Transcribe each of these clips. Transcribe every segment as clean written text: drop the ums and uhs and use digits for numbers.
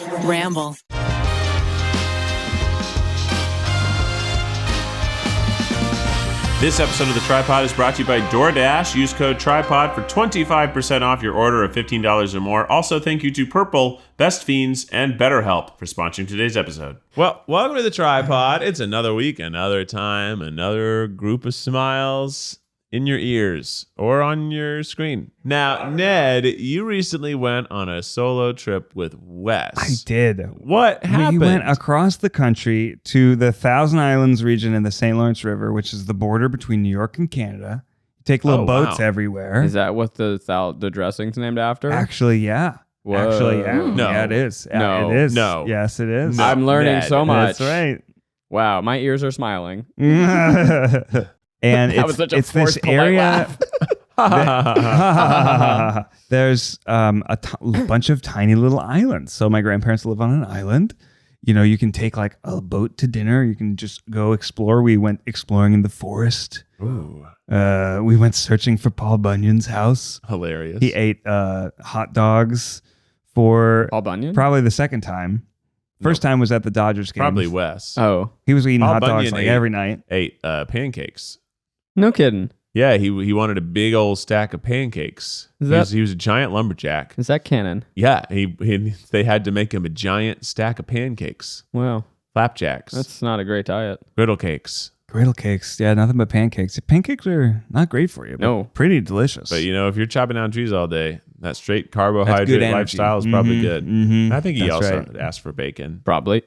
Ramble. This episode of the TryPod is brought to you by DoorDash. Use code TryPod for 25% off your order of $15 or more. Also, thank you to Purple, Best Fiends, and BetterHelp for sponsoring today's episode. Well, welcome to the TryPod. It's another week, another time, another group of smiles in your ears or on your screen. Now, Ned, you recently went on a solo trip with Wes. I did. What happened? We went across the country to the Thousand Islands region in the St. Lawrence River, which is the border between New York and Canada. You take little boats everywhere. Is that what the dressing's named after? Actually, yeah. Whoa. Actually, yeah. No. Yeah, it is. No. It is. No. Yes, it is. No. I'm learning Ned. so much. That's right. Wow, my ears are smiling. And That was such a it's this forced polite area. laugh. There's a bunch of tiny little islands. So my grandparents live on an island. You know, you can take like a boat to dinner. You can just go explore. We went exploring in the forest. Ooh, We went searching for Paul Bunyan's house. hilarious. He ate hot dogs for Paul Bunyan? probably the second time. First time was at the Dodgers game. Probably Wes. Oh, He was eating Paul hot dogs Bunyan like ate- every night. Ate pancakes. no kidding. Yeah, he wanted a big old stack of pancakes. He was a giant lumberjack. Is that canon? Yeah, they had to make him a giant stack of pancakes, Wow, flapjacks, that's not a great diet. griddle cakes. Griddle cakes. Yeah, nothing but pancakes. Pancakes are not great for you. But No. pretty delicious. But if you're chopping down trees all day, that straight carbohydrate energy. lifestyle is probably good. Mhm. I think he That's also right. asked for bacon. Probably.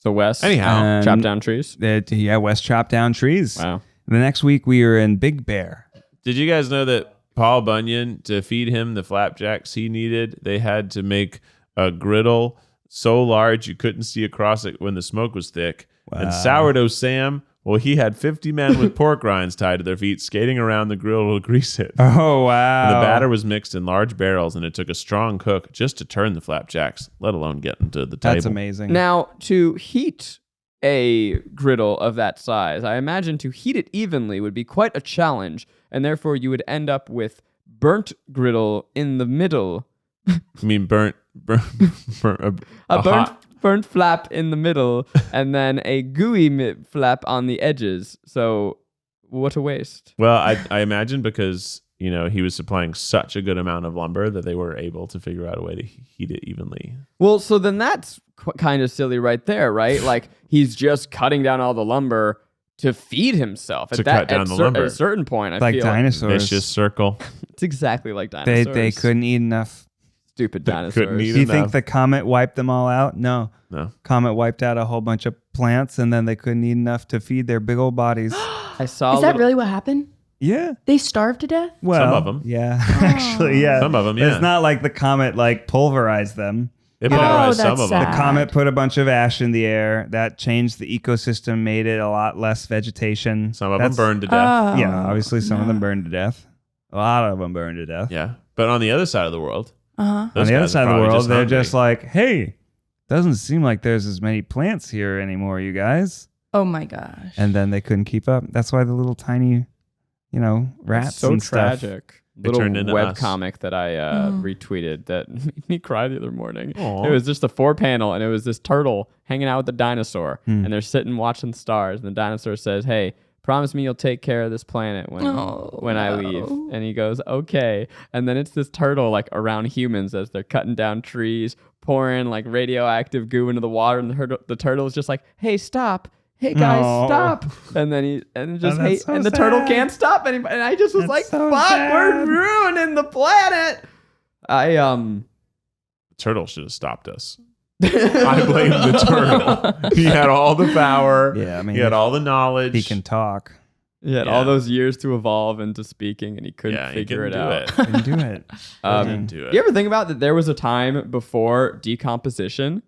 So Wes, Anyhow, chop down trees. Yeah, West chopped down trees. Wow. The next week we were in Big Bear. did you guys know that Paul Bunyan, to feed him the flapjacks he needed, they had to make a griddle so large you couldn't see across it when the smoke was thick. Wow. And Sourdough Sam, well, he had 50 men with pork rinds tied to their feet skating around the griddle to grease it. Oh, wow. And the batter was mixed in large barrels, and it took a strong cook just to turn the flapjacks, let alone get them to the table. That's amazing. Now, to heat a griddle of that size, I imagine to heat it evenly would be quite a challenge, and therefore you would end up with burnt griddle in the middle. I mean, burnt Burnt flap in the middle, and then a gooey flap on the edges. So, what a waste. Well, I imagine because he was supplying such a good amount of lumber that they were able to figure out a way to heat it evenly. Well, so then that's kind of silly right there, right? Like, he's just cutting down all the lumber to feed himself. To cut down the lumber. At a certain point, I like feel dinosaurs. Vicious circle. it's exactly like dinosaurs. They couldn't eat enough. Stupid They dinosaurs. couldn't eat Do you enough. think the comet wiped them all out? No. Comet wiped out a whole bunch of plants, and then they couldn't eat enough to feed their big old bodies. I saw. Is that really what happened? Yeah. They starved to death? Well, Some of 'em. Yeah. Actually, yeah. Some of 'em, But yeah. It's not like the comet pulverized them. It polarized some that's of them. sad. The comet put a bunch of ash in the air. That changed the ecosystem, made it a lot less vegetation. Some of them burned to death. Yeah, obviously some of them burned to death. A lot of them burned to death. Yeah. But on the other side of the world, Uh-huh. those On the other guys side are of the probably world, they're hungry. just like, hey, doesn't seem like there's as many plants here anymore, you guys. Oh my gosh. And then they couldn't keep up. That's why the little tiny, rats so and stuff. tragic. It turned into Little web us. comic that I retweeted that made me cry the other morning. Aw. It was just a 4-panel, and it was this turtle hanging out with the dinosaur, and they're sitting watching stars. And the dinosaur says, "Hey, promise me you'll take care of this planet when I leave." And he goes, "Okay." And then it's this turtle like around humans as they're cutting down trees, pouring like radioactive goo into the water, and the turtle is just like, "Hey, stop." Hey guys, No. stop! And then that's so the turtle sad. can't stop anybody. And I just was That's like, so "Fuck, sad. we're ruining the planet." The turtle should have stopped us. I blame the turtle. He had all the power. Yeah, I mean, he had all the knowledge. He can talk. He had Yeah. all those years to evolve into speaking, and he couldn't figure it out. He can do it. Couldn't do it. You ever think about that? There was a time before decomposition,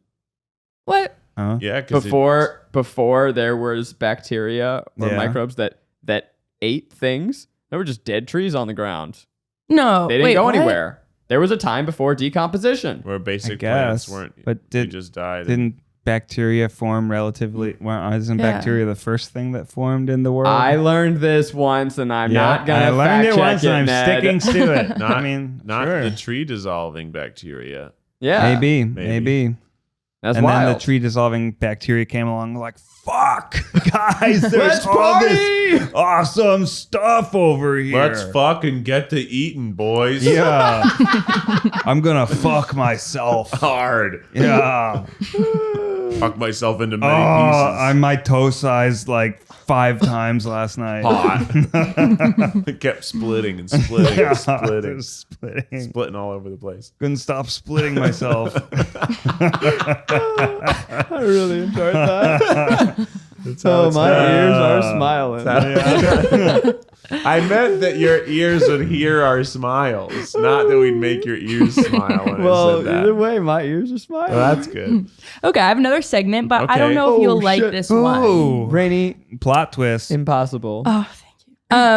What? Huh? Yeah, because before there was bacteria or Yeah. microbes that ate things. There were just dead trees on the ground. No. They didn't wait, go what? anywhere. There was a time before decomposition. where I basic guess. plants weren't. But they just died. didn't bacteria form relatively? Well, isn't Yeah. bacteria the first thing that formed in the world? I learned this once, and I'm not gonna I learned fact it once, check and I'm Ned. sticking to it. Not, I mean, not sure. the tree dissolving bacteria. Yeah, Maybe. That's and wild. then the tree dissolving bacteria came along like, fuck, guys, there's Let's all party! this awesome stuff over here. Let's fucking get to eating, boys. Yeah. I'm going to fuck myself. Hard. Yeah. Fuck myself into many I mitosized like 5 times last night. Hot. It kept splitting and splitting and splitting. Just splitting. Splitting all over the place. Couldn't stop splitting myself. I really enjoyed that. That's how it's my done. ears are smiling. I meant that your ears would hear our smiles, not that we'd make your ears smile when I Well, said that. either way, my ears are smiling. Well, that's good. Okay, I have another segment, but I don't Okay. know if you'll Oh, like shit. this one. Oh, Rainy, plot twist. impossible. Oh, thank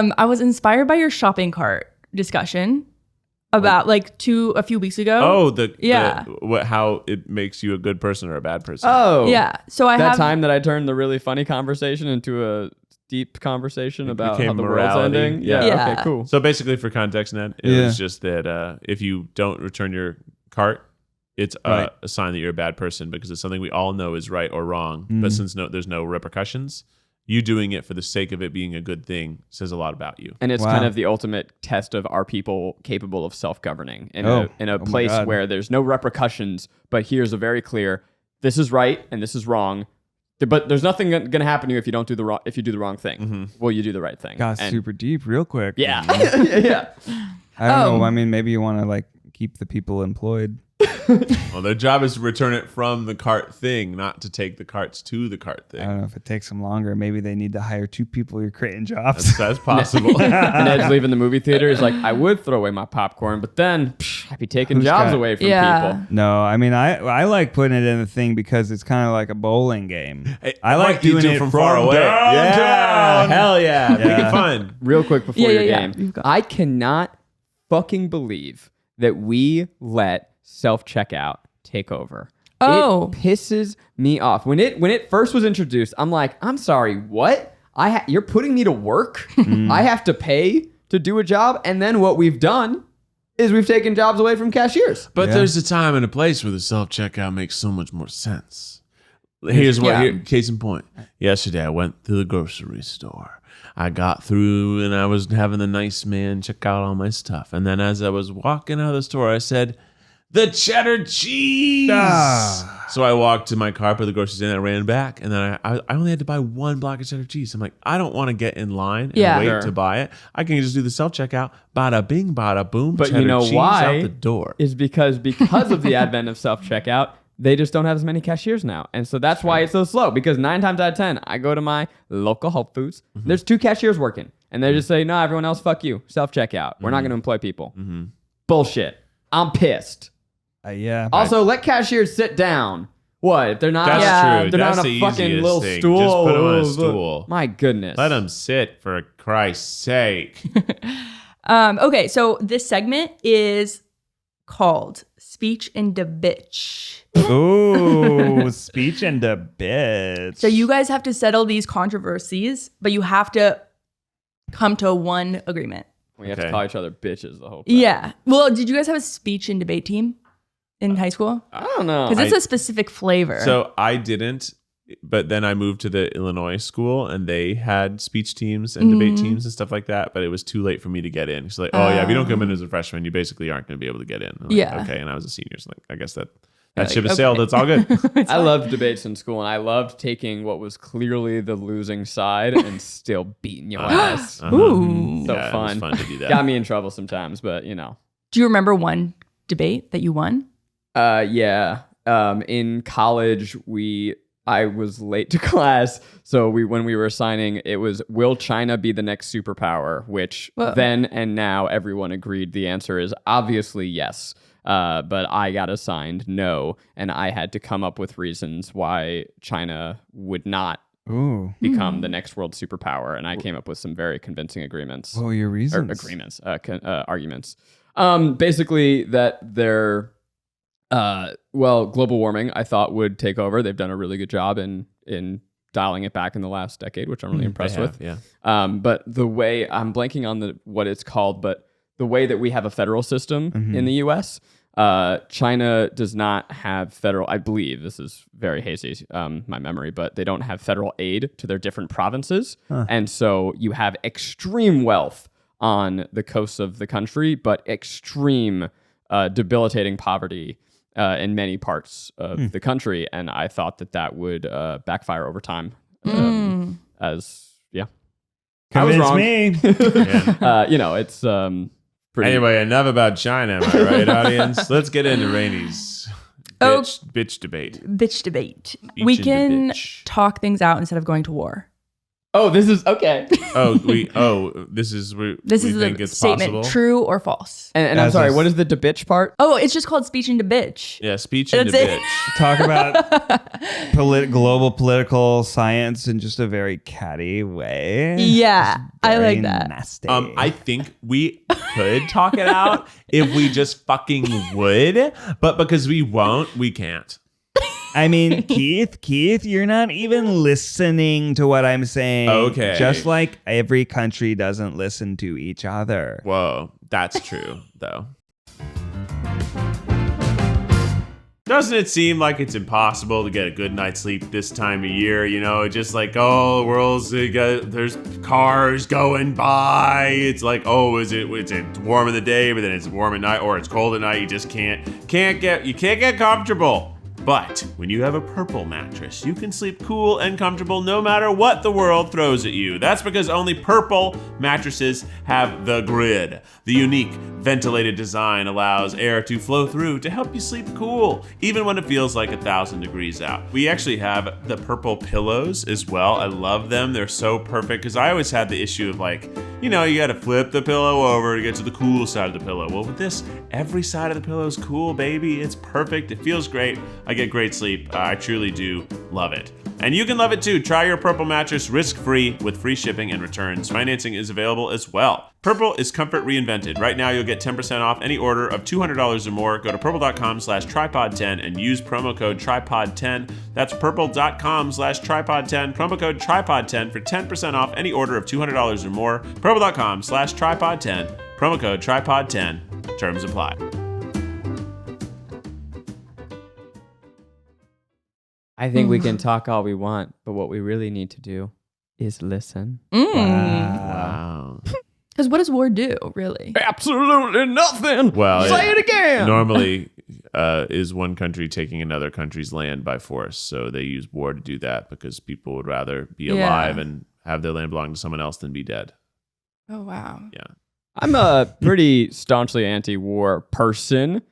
you. I was inspired by your shopping cart discussion about a few weeks ago. Oh, how it makes you a good person or a bad person. Oh, Yeah. So I that have time that I turned the really funny conversation into a deep conversation about how became the morality. world's ending. Yeah. Yeah. Okay, cool. So basically, for context, Ned, it Yeah. was just that if you don't return your cart, it's Right. a sign that you're a bad person because it's something we all know is right or wrong. But since there's no repercussions, you doing it for the sake of it being a good thing says a lot about you. And it's Wow. kind of the ultimate test of are people capable of self-governing in Oh. a my place God. where there's no repercussions, but here's a very clear, this is right and this is wrong. But there's nothing going to happen to you if you don't do the wrong thing. Well, you do the right thing. Got And- super deep real quick. Yeah. yeah. I don't Oh. know. I mean, maybe you want to keep the people employed. Well, their job is to return it from the cart thing, not to take the carts to the cart I thing. don't know if it takes them longer. Maybe they need to hire 2 people. You're creating jobs. That's possible. And Ed's leaving the movie theater. He's like, I would throw away my popcorn, but then I'd be taking Who's jobs got- away from Yeah. people. No, I mean, I like putting it in the thing because it's kind of like a bowling game. I like What you doing do it from far away. Yeah, downtown. hell yeah. Make Yeah. it fun. Real quick before Yeah, your yeah, yeah. game. You've got- I cannot fucking believe that we let self-checkout take over. Oh. It pisses me off. When it first was introduced, I'm like, I'm sorry, what? You're putting me to work? I have to pay to do a job? And then what we've done is we've taken jobs away from cashiers. But Yeah. there's a time and a place where the self-checkout makes so much more sense. Here's what, Yeah. case in point. Yesterday, I went to the grocery store. I got through and I was having the nice man check out all my stuff. And then as I was walking out of the store, I said, the cheddar cheese. Ah. So I walked to my car, put the groceries in, and I ran back. And then I only had to buy 1 block of cheddar cheese. I'm like, I don't want to get in line and Yeah. wait Sure. to buy it. I can just do the self-checkout. Bada bing, bada boom. But cheddar you know cheese why? out the door. Is because of the advent of self-checkout, they just don't have as many cashiers now. And so that's why it's so slow, because 9 times out of 10, I go to my local Whole Foods. There's 2 cashiers working, and they just say, no, everyone else, fuck you. Self-checkout. We're not going to employ people. Bullshit. I'm pissed. Yeah. Also, let cashiers sit down. What? If they're not, That's Yeah. true. they're That's not on the a fucking easiest little thing. stool. Just put them on a stool. My goodness. Let them sit, for Christ's sake. Okay, so this segment is called Speech and the Bitch. Ooh, speech and a bitch. So you guys have to settle these controversies, but you have to come to one agreement. We have Okay. to call each other bitches the whole time. Yeah. Well, did you guys have a speech and debate team in high school? I don't know. Because it's a specific flavor. So I didn't, but then I moved to the Illinois school and they had speech teams and debate teams and stuff like that. But it was too late for me to get in. It's like, oh yeah, if you don't come in as a freshman, you basically aren't going to be able to get in. I'm like, Yeah. okay. And I was a senior. So I guess that Like, ship has okay. sailed. It's all good. I loved debates in school, and I loved taking what was clearly the losing side and still beating your ass. Ooh. So Yeah, fun. It was fun to do that. Got me in trouble sometimes, but you know. Do you remember one debate that you won? Yeah. In college, I was late to class, so when we were assigning, it was, will China be the next superpower? Which Whoa. then and now everyone agreed the answer is obviously yes. But I got assigned no, and I had to come up with reasons why China would not Ooh. become the next world superpower, and I came up with some very convincing agreements. What were your Or reasons? agreements, arguments. Basically that they're, global warming, I thought would take over. They've done a really good job in dialing it back in the last decade, which I'm really impressed with. Yeah. But the way, I'm blanking on what it's called, but the way that we have a federal system in the U.S., China does not have federal, I believe, this is very hazy, my memory, but they don't have federal aid to their different provinces. And so you have extreme wealth on the coasts of the country, but extreme debilitating poverty in many parts of the country. And I thought that would backfire over time. I was wrong. Me. It's pretty. Anyway, enough about China, am I right, audience? Let's get into Rainie's bitch debate. Bitch debate. Beach We into can bitch. talk things out instead of going to war. Oh, this is okay. This is This is think the it's statement, possible? true or false. And I'm As sorry, is- what is the bitch part? Oh, it's just called speech into bitch. Yeah, speech into That's it. bitch. Talk about global political science in just a very catty way. Yeah, I Very like that. Nasty. I think we could talk it out if we just fucking would, but because we won't, we can't. I mean, Keith, you're not even listening to what I'm saying. Okay. Just like every country doesn't listen to each other. Whoa, that's true, though. Doesn't it seem like it's impossible to get a good night's sleep this time of year? You know, just like, oh, the world's, there's cars going by. It's like, oh, it's warm in the day, but then it's warm at night, or it's cold at night. You just can't get comfortable. But when you have a purple mattress, you can sleep cool and comfortable no matter what the world throws at you. That's because only purple mattresses have the grid. The unique ventilated design allows air to flow through to help you sleep cool, even when it feels like 1,000 degrees out. We actually have the purple pillows as well. I love them. They're so perfect because I always had the issue of like, you got to flip the pillow over to get to the cool side of the pillow. Well, with this, every side of the pillow is cool, baby. It's perfect. It feels great. I get great sleep. I truly do love it. And you can love it too. Try your Purple mattress risk-free with free shipping and returns. Financing is available as well. Purple is comfort reinvented. Right now, you'll get 10% off any order of $200 or more. Go to purple.com/tripod10 and use promo code TryPod10. That's purple.com/tripod10. Promo code TryPod10 for 10% off any order of $200 or more. Purple.com/tripod10. Promo code TryPod10. Terms apply. I think we can talk all we want, but what we really need to do is listen. Wow. Because what does war do, really? Absolutely nothing. Well, say it again. Normally, is one country taking another country's land by force. So they use war to do that because people would rather be alive and have their land belong to someone else than be dead. Oh, wow. Yeah. I'm a pretty staunchly anti-war person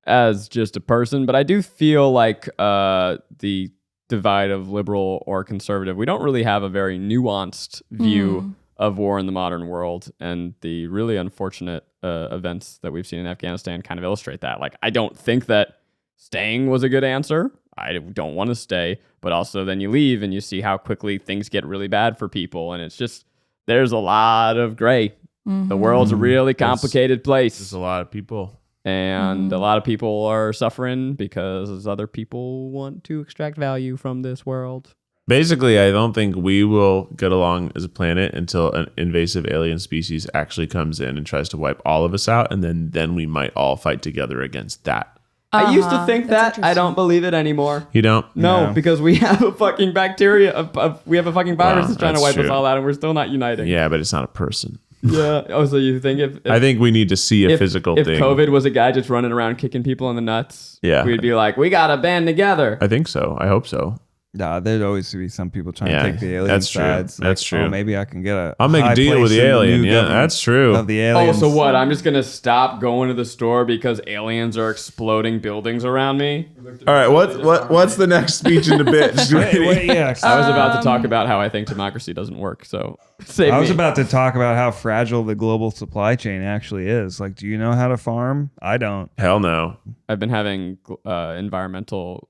as just a person, but I do feel like the divide of liberal or conservative, we don't really have a very nuanced view of war in the modern world, and the really unfortunate events that we've seen in Afghanistan kind of illustrate that. Like, I don't think that staying was a good answer. I don't want to stay, but also then you leave and you see how quickly things get really bad for people, and it's just, there's a lot of gray. The world's a really complicated place. There's a lot of people. And a lot of people are suffering because other people want to extract value from this world. Basically, I don't think we will get along as a planet until an invasive alien species actually comes in and tries to wipe all of us out, and then we might all fight together against that. I used to think That's that. I don't believe it anymore. You don't? No, because we have a fucking bacteria. We have a fucking virus Wow, that's trying to that's wipe us true. all out, and we're still not uniting. Yeah, but it's not a person. Yeah. Oh, so you think if I think we need to see a physical if thing. COVID was a guy just running around kicking people in the nuts, Yeah. we'd be like, we gotta band together. I think so. I hope so. Nah, there'd always be some people trying Yeah, to take the alien that's true. sides. That's like, true. Oh, maybe I can get a I'll make a high deal with place the in alien. new Yeah, government that's true. Of the Oh, aliens. so what? I'm just gonna stop going to the store because aliens are exploding buildings around me? All right, what's the next speech in the bitch? Wait, yeah. I was about to talk about how I think democracy doesn't work, so save I was me. about to talk about how fragile the global supply chain actually is. Like, do you know how to farm? I don't. Hell no. I've been having environmental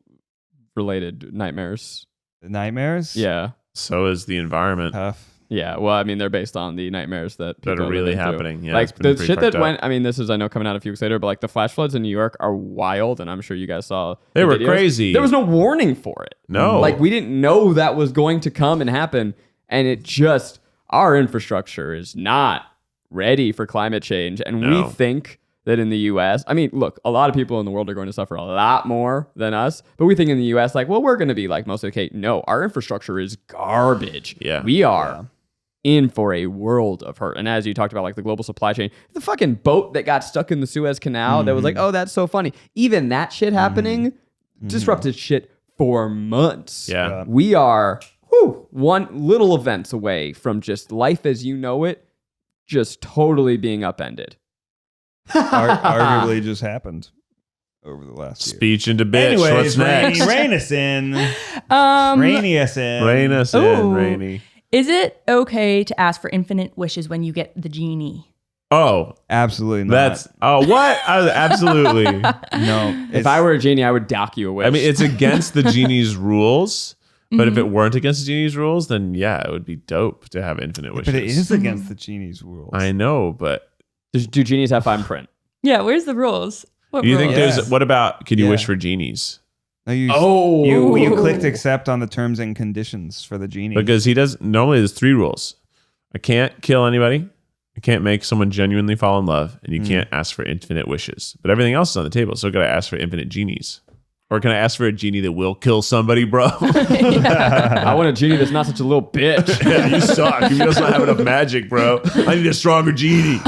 related nightmares. Nightmares? Yeah. So is the environment. Tough. Yeah, well, I mean, they're based on the nightmares that That people are really live into. happening. Yeah, like it's been the pretty shit that fucked up. went. I mean, this is I know coming out a few weeks later, but like the flash floods in New York are wild, and I'm sure you guys saw. They the were videos. crazy. There was no warning for it. No. like we didn't know that was going to come and happen, and it just our infrastructure is not ready for climate change, and No. we think that in the US, I mean, look, a lot of people in the world are going to suffer a lot more than us, but we think in the US, like, well, we're going to be like most okay. No, our infrastructure is garbage. Yeah. We are in for a world of hurt. And as you talked about, like the global supply chain, the fucking boat that got stuck in the Suez Canal that was like, oh, that's so funny. Even that shit happening disrupted shit for months. Yeah. We are one little events away from just life as you know it just totally being upended. Arguably just happened over the last year. Speech and debate. What's next? Rein us in. Rainy us in. Rain us in, Ooh. Rainie. Is it okay to ask for infinite wishes when you get the genie? Oh, Absolutely not. that's what? Absolutely. No. If I were a genie, I would dock you a wish. I mean, it's against the genie's rules. But if it weren't against the genie's rules, then yeah, it would be dope to have infinite wishes. But it is against the genie's rules. I know, but do genies have fine print? Yeah, where's the rules? What do you think rules? there's? What about? Can you Yeah. wish for genies? No, Oh. you clicked accept on the terms and conditions for the genie. Because he does. Normally, there's 3 rules. I can't kill anybody. I can't make someone genuinely fall in love, and you can't ask for infinite wishes. But everything else is on the table. So, could I ask for infinite genies? Or can I ask for a genie that will kill somebody, bro? I want a genie that's not such a little bitch. Yeah, you suck. You just don't have enough magic, bro. I need a stronger genie.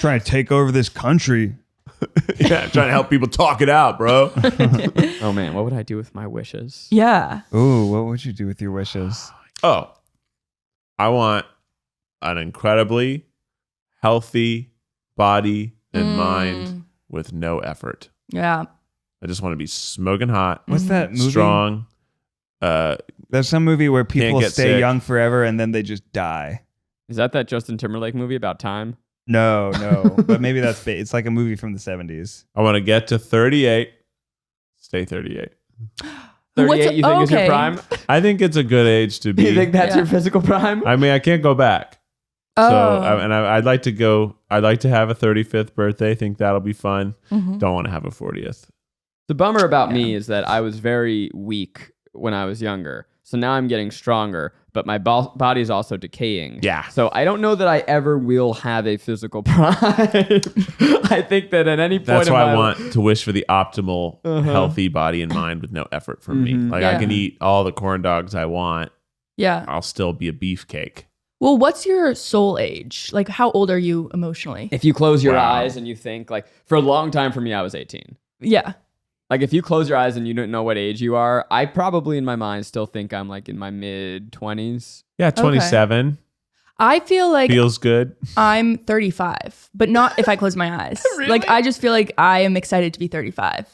trying to take over this country. Yeah, I'm trying to help people talk it out, bro. Oh man, what would I do with my wishes? Yeah. Ooh, what would you do with your wishes? Oh, I want an incredibly healthy body and mind with no effort. Yeah. I just want to be smoking hot, What's that movie? strong. There's some movie where people get stay sick. young forever and then they just die. Is that Justin Timberlake movie about time? No, but maybe that's it's like a movie from the 70s. I want to get to 38, stay 38. 38, you think is your okay. prime? I think it's a good age to be. You think that's Yeah. your physical prime? I mean, I can't go back. Oh. So, I'd like to go. I'd like to have a 35th birthday. Think that'll be fun. Mhm. Don't want to have a 40th. The bummer about me is that I was very weak when I was younger. So now I'm getting stronger, but my body's also decaying. Yeah. So I don't know that I ever will have a physical prime. I think that at any point That's in why my I want to wish for the optimal, healthy body and mind with no effort from me. Like I Yeah. can eat all the corn dogs I want. Yeah. I'll still be a beefcake. Well, what's your soul age? Like, how old are you emotionally? If you close your Wow. eyes and you think, like, for a long time for me, I was 18. Yeah. Like, if you close your eyes and you don't know what age you are, I probably in my mind still think I'm like in my mid 20s. Yeah, 27 I feel like feels good. I'm 35, but not if I close my eyes. Like, I just feel like I am excited to be 35.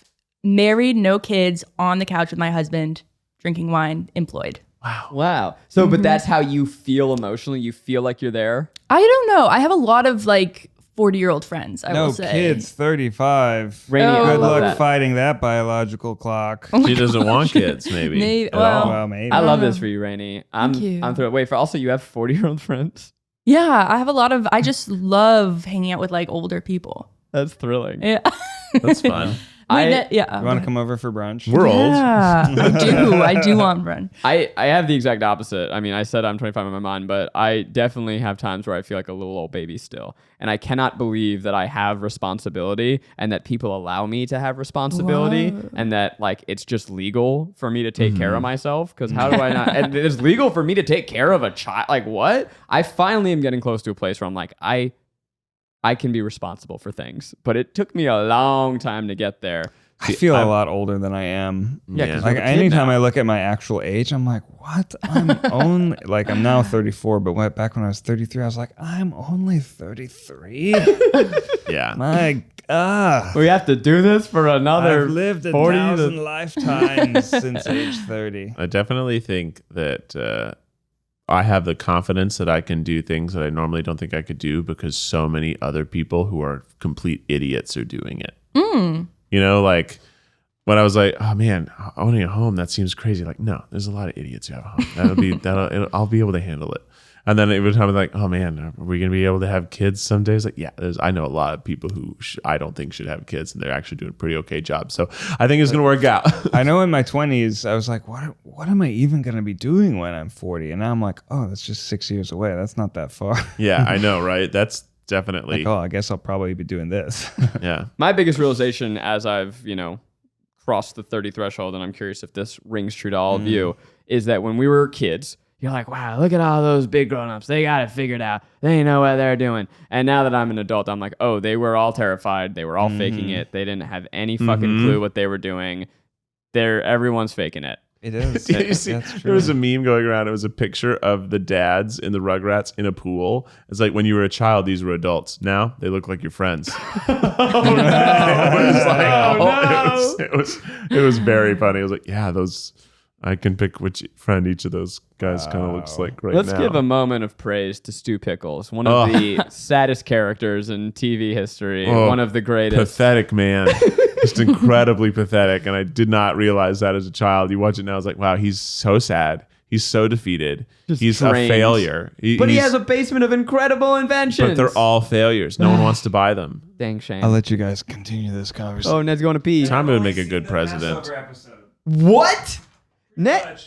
Married, no kids, on the couch with my husband, drinking wine, employed. Wow. So, but that's how you feel emotionally? You feel like you're there? I don't know. I have a lot of like 40-year-old friends, I No will say. kids, 35. Rainy, Oh. I Good love luck that. fighting that biological clock. She doesn't want kids, maybe. Maybe- at well, all. Well, maybe. I love this for you, Rainy. Thank you. I'm thrilled. Wait, for also you have 40-year-old friends? Yeah, I have a lot of, I just love hanging out with like older people. That's thrilling. Yeah. That's fun. Yeah. You want to come over for brunch? We're old. Yeah, I do want run. I have the exact opposite. I mean, I said I'm 25 in my mind, but I definitely have times where I feel like a little old baby still. And I cannot believe that I have responsibility and that people allow me to have responsibility Whoa. and that like it's just legal for me to take care of myself. Because how do I not? And it's legal for me to take care of a child. Like what? I finally am getting close to a place where I'm like, I can be responsible for things, but it took me a long time to get there. I feel a lot older than I am. Yeah, 'cause Like you're a kid anytime now. I look at my actual age, I'm like, what? I'm only like I'm now 34, but back when I was 33, I was like, I'm only 33. Yeah. My God. We have to do this for another I've lived 40 to- 1,000 lifetimes since age 30. I definitely think that I have the confidence that I can do things that I normally don't think I could do because so many other people who are complete idiots are doing it. You know, like when I was like, oh man, owning a home, that seems crazy. Like, no, there's a lot of idiots who have a home. I'll be able to handle it. And then every time I'm like, oh man, are we going to be able to have kids some days? Like, yeah, I know a lot of people who I don't think should have kids and they're actually doing a pretty okay job. So I think it's going to work out. I know in my 20s, I was like, what am I even going to be doing when I'm 40? And now I'm like, oh, that's just 6 years away. That's not that far. Yeah, I know, right? That's definitely. Like, oh, I guess I'll probably be doing this. Yeah. My biggest realization as I've, crossed the 30 threshold, and I'm curious if this rings true to all of you, is that when we were kids, you're like, wow, look at all those big grown-ups. They got it figured out. They know what they're doing. And now that I'm an adult, I'm like, oh, they were all terrified. They were all faking it. They didn't have any fucking clue what they were doing. Everyone's faking it. It is. Did you see? That's true. There was a meme going around. It was a picture of the dads in the Rugrats in a pool. It's like when you were a child, these were adults. Now they look like your friends. Oh no! It was very funny. I was like, yeah, those. I can pick which friend each of those guys kind of looks like right now. Let's give a moment of praise to Stu Pickles, one of the saddest characters in TV history, one of the greatest. Pathetic man. Just incredibly pathetic. And I did not realize that as a child. You watch it now, I was like, wow, he's so sad. He's so defeated. He's drained. a failure. He has a basement of incredible inventions. But they're all failures. No one wants to buy them. Dang shame. I'll let you guys continue this conversation. Oh, Ned's going to pee. Tommy would make a good president. What? Ned.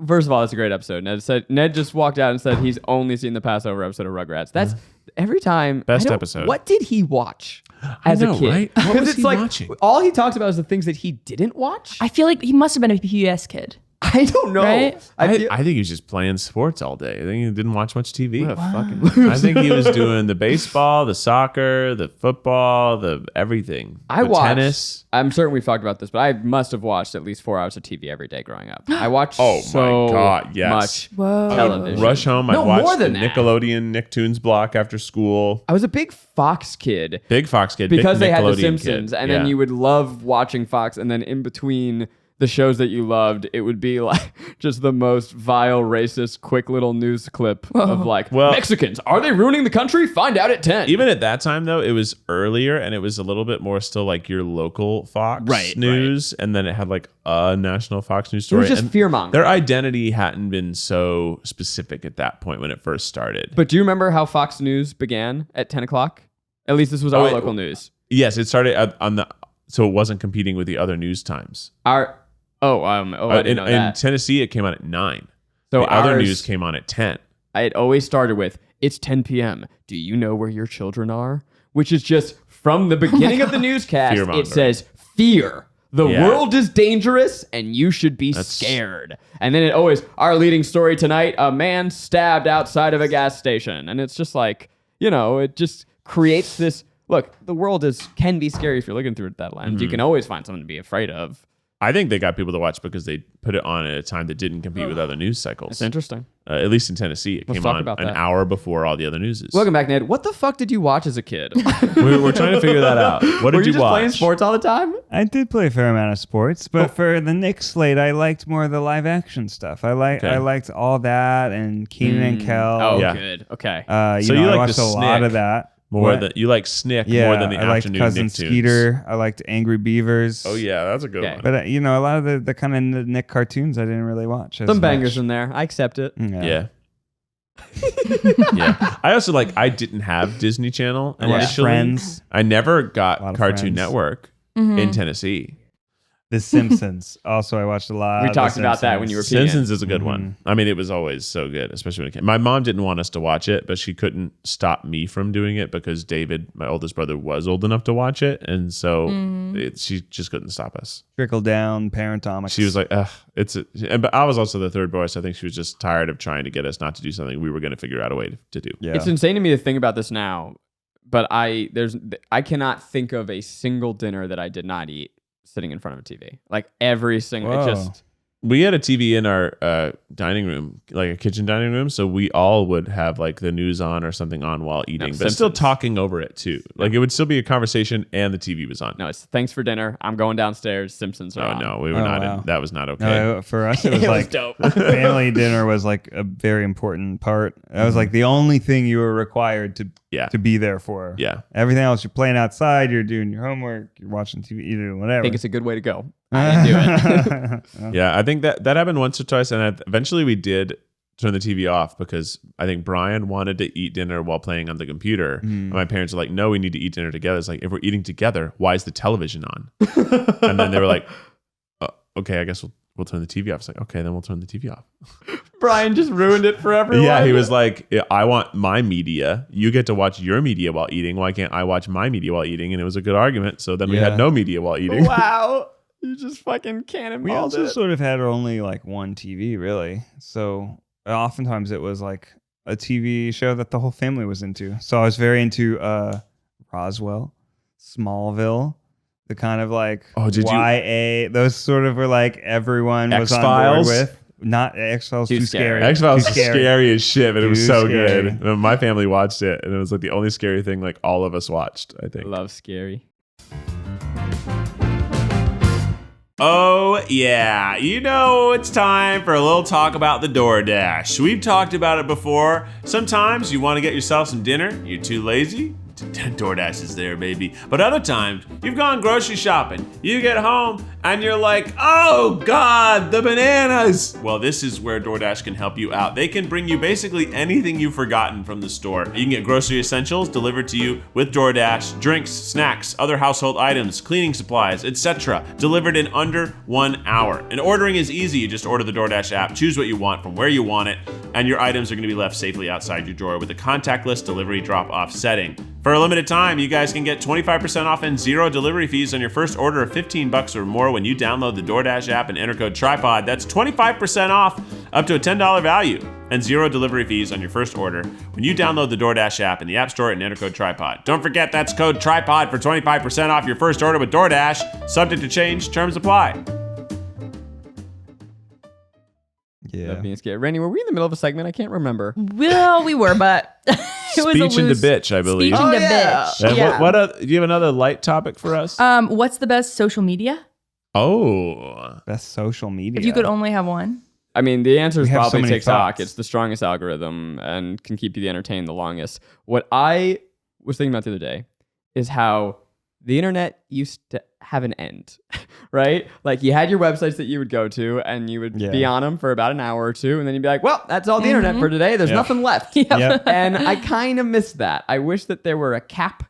First of all, that's a great episode. Ned just walked out and said he's only seen the Passover episode of Rugrats. That's every time. Best episode. What did he watch as a kid? Right? What was it's he like watching? all he talks about is the things that he didn't watch. I feel like he must have been a PBS kid. I don't know. Right? I think he was just playing sports all day. I think he didn't watch much TV. What a fucking loser. I think he was doing the baseball, the soccer, the football, the everything. I the watched tennis. I'm certain we've talked about this, but I must have watched at least 4 hours of TV every day growing up. I watched so my God, yes. much Whoa. television. Rush home. I'd No, watch more the than that. Nickelodeon Nicktoons block after school. I was a big Fox kid. Big Fox kid. Because big they had The Nickelodeon Simpsons, kid. and then you would love watching Fox, and then in between the shows that you loved, it would be like just the most vile, racist, quick little news clip of like, Mexicans, are they ruining the country? Find out at 10. Even at that time, though, it was earlier, and it was a little bit more still like your local Fox news, and then it had like a national Fox news story. It was just and fear-mongering. Their identity hadn't been so specific at that point when it first started. But do you remember how Fox News began at 10 o'clock? At least this was our local news. Yes, it started on the, so it wasn't competing with the other news times. I didn't know that. In Tennessee, it came on at 9. So the other ours- news came on at 10. It always started with, it's 10 p.m. Do you know where your children are? Which is just from the beginning of the newscast, Fear-mongering. it says, fear. The Yeah. world is dangerous and you should be scared. And then it always, our leading story tonight, a man stabbed outside of a gas station. And it's just like, it just creates this, look, the world can be scary if you're looking through it that lens. You can always find something to be afraid of. I think they got people to watch because they put it on at a time that didn't compete with other news cycles. It's interesting. At least in Tennessee, it Let's came talk on about an that. hour before all the other newses. Welcome back, Ned. What the fuck did you watch as a kid? We're trying to figure that out. What did Were you just watch? playing sports all the time? I did play a fair amount of sports, but for the Knicks slate, I liked more of the live action stuff. I liked all that and Keenan and Kel. Oh, Yeah. good. Okay. You So know, you I like watched the a lot Snick of that. More What? than you like Snick Yeah, more than the I liked afternoon Cousin Nicktoons. Skeeter. I liked Angry Beavers. Oh yeah, that's a good Okay. one. But a lot of the kind of Nick cartoons I didn't really watch. as Some bangers much. in there. I accept it. Yeah. Yeah. I also I didn't have Disney Channel I watched initially. Friends. I never A lot got of Cartoon Friends. Network Mm-hmm. in Tennessee. The Simpsons. Also, I watched a lot. We of The talked about that when you were peeing. Simpsons is a good one. I mean, it was always so good, especially when it came. My mom didn't want us to watch it, but she couldn't stop me from doing it because David, my oldest brother, was old enough to watch it, and so she just couldn't stop us. Trickle Down, Parentomics. She was like, "Ugh, but I was also the third boy, so I think she was just tired of trying to get us not to do something we were going to figure out a way to do." yeah. It's insane to me to think about this now, but I cannot think of a single dinner that I did not eat sitting in front of a TV. Like every single, it Whoa. just We had a TV in our dining room, like a kitchen dining room, so we all would have like the news on or something on while eating, but still Simpsons. talking over it too. Like it would still be a conversation and the TV was on. no. It's thanks for dinner. I'm going downstairs. Simpsons are Oh on. no, we were Oh, not. wow. That was not okay. No, for us, it was It was like dope. family dinner was like a very important part. That was like the only thing you were required to Yeah. to be there for. Yeah. Everything else, you're playing outside, you're doing your homework, you're watching TV, you're doing whatever. I think it's a good way to go. I didn't do it. Yeah, I think that happened once or twice, and eventually we did turn the TV off because I think Brian wanted to eat dinner while playing on the computer. And my parents were like, "No, we need to eat dinner together." It's like, if we're eating together, why is the television on? And then they were like, "Okay, I guess we'll turn the TV off." It's like, okay, then we'll turn the TV off. Brian just ruined it for everyone. Yeah, he was like, I want my media. You get to watch your media while eating. Why can't I watch my media while eating? And it was a good argument. So then we had no media while eating. Wow. You just fucking cannonballed We also it. sort of had only like one TV, really. So oftentimes it was like a TV show that the whole family was into. So I was very into Roswell, Smallville, the kind of like YA. Those sort of were like everyone was on board with. Not X-Files, too scary. X-Files is scary as shit, but it was so scary. good. My family watched it, and it was like the only scary thing like all of us watched, I think. Love scary. Oh, yeah. You know, it's time for a little talk about the DoorDash. We've talked about it before. Sometimes you want to get yourself some dinner. You're too lazy. DoorDash is there, baby. But other times, you've gone grocery shopping. You get home and you're like, oh God, the bananas. Well, this is where DoorDash can help you out. They can bring you basically anything you've forgotten from the store. You can get grocery essentials delivered to you with DoorDash, drinks, snacks, other household items, cleaning supplies, etc. delivered in under 1 hour. And ordering is easy. You just order the DoorDash app, choose what you want from where you want it, and your items are going to be left safely outside your door with a contactless delivery drop-off setting. For a limited time, you guys can get 25% off and 0 delivery fees on your first order of $15 or more when you download the DoorDash app and enter code TryPod. That's 25% off up to a $10 value and 0 delivery fees on your first order when you download the DoorDash app in the App Store and enter code TryPod. Don't forget that's code TryPod for 25% off your first order with DoorDash. Subject to change, terms apply. Yeah. Being scared. Rainie, were we in the middle of a segment? I can't remember. Well, we were, but it was Speech a into loose bitch, I believe. Speech into bitch. And Yeah. do you have another light topic for us? What's the best social media? Oh. Best social media. If you could only have one. I mean, the answer is We have so probably many TikTok. thoughts. It's the strongest algorithm and can keep you entertained the longest. What I was thinking about the other day is how the internet used to have an end, right? Like you had your websites that you would go to and you would be on them for about an hour or two. And then you'd be like, well, that's all the internet for today. There's nothing left. Yep. And I kind of miss that. I wish that there were a cap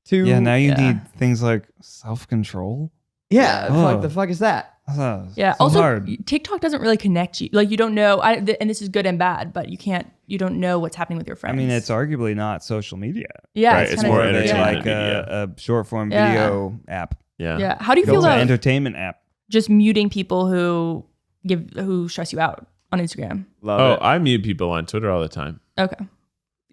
to. Yeah, now you need things like self-control. Yeah. Oh. The fuck is that? Yeah. So Also, hard. TikTok doesn't really connect you. Like you don't know, and this is good and bad, but you don't know what's happening with your I friends. mean, it's arguably not social media. yeah, Right, it's kinda- more More of a, entertainment like media. a short form Yeah. video app. Yeah. Yeah. How do you It's feel an about entertainment app. just muting people who stress you out on Instagram? Love it. I mute people on Twitter all the time. Okay.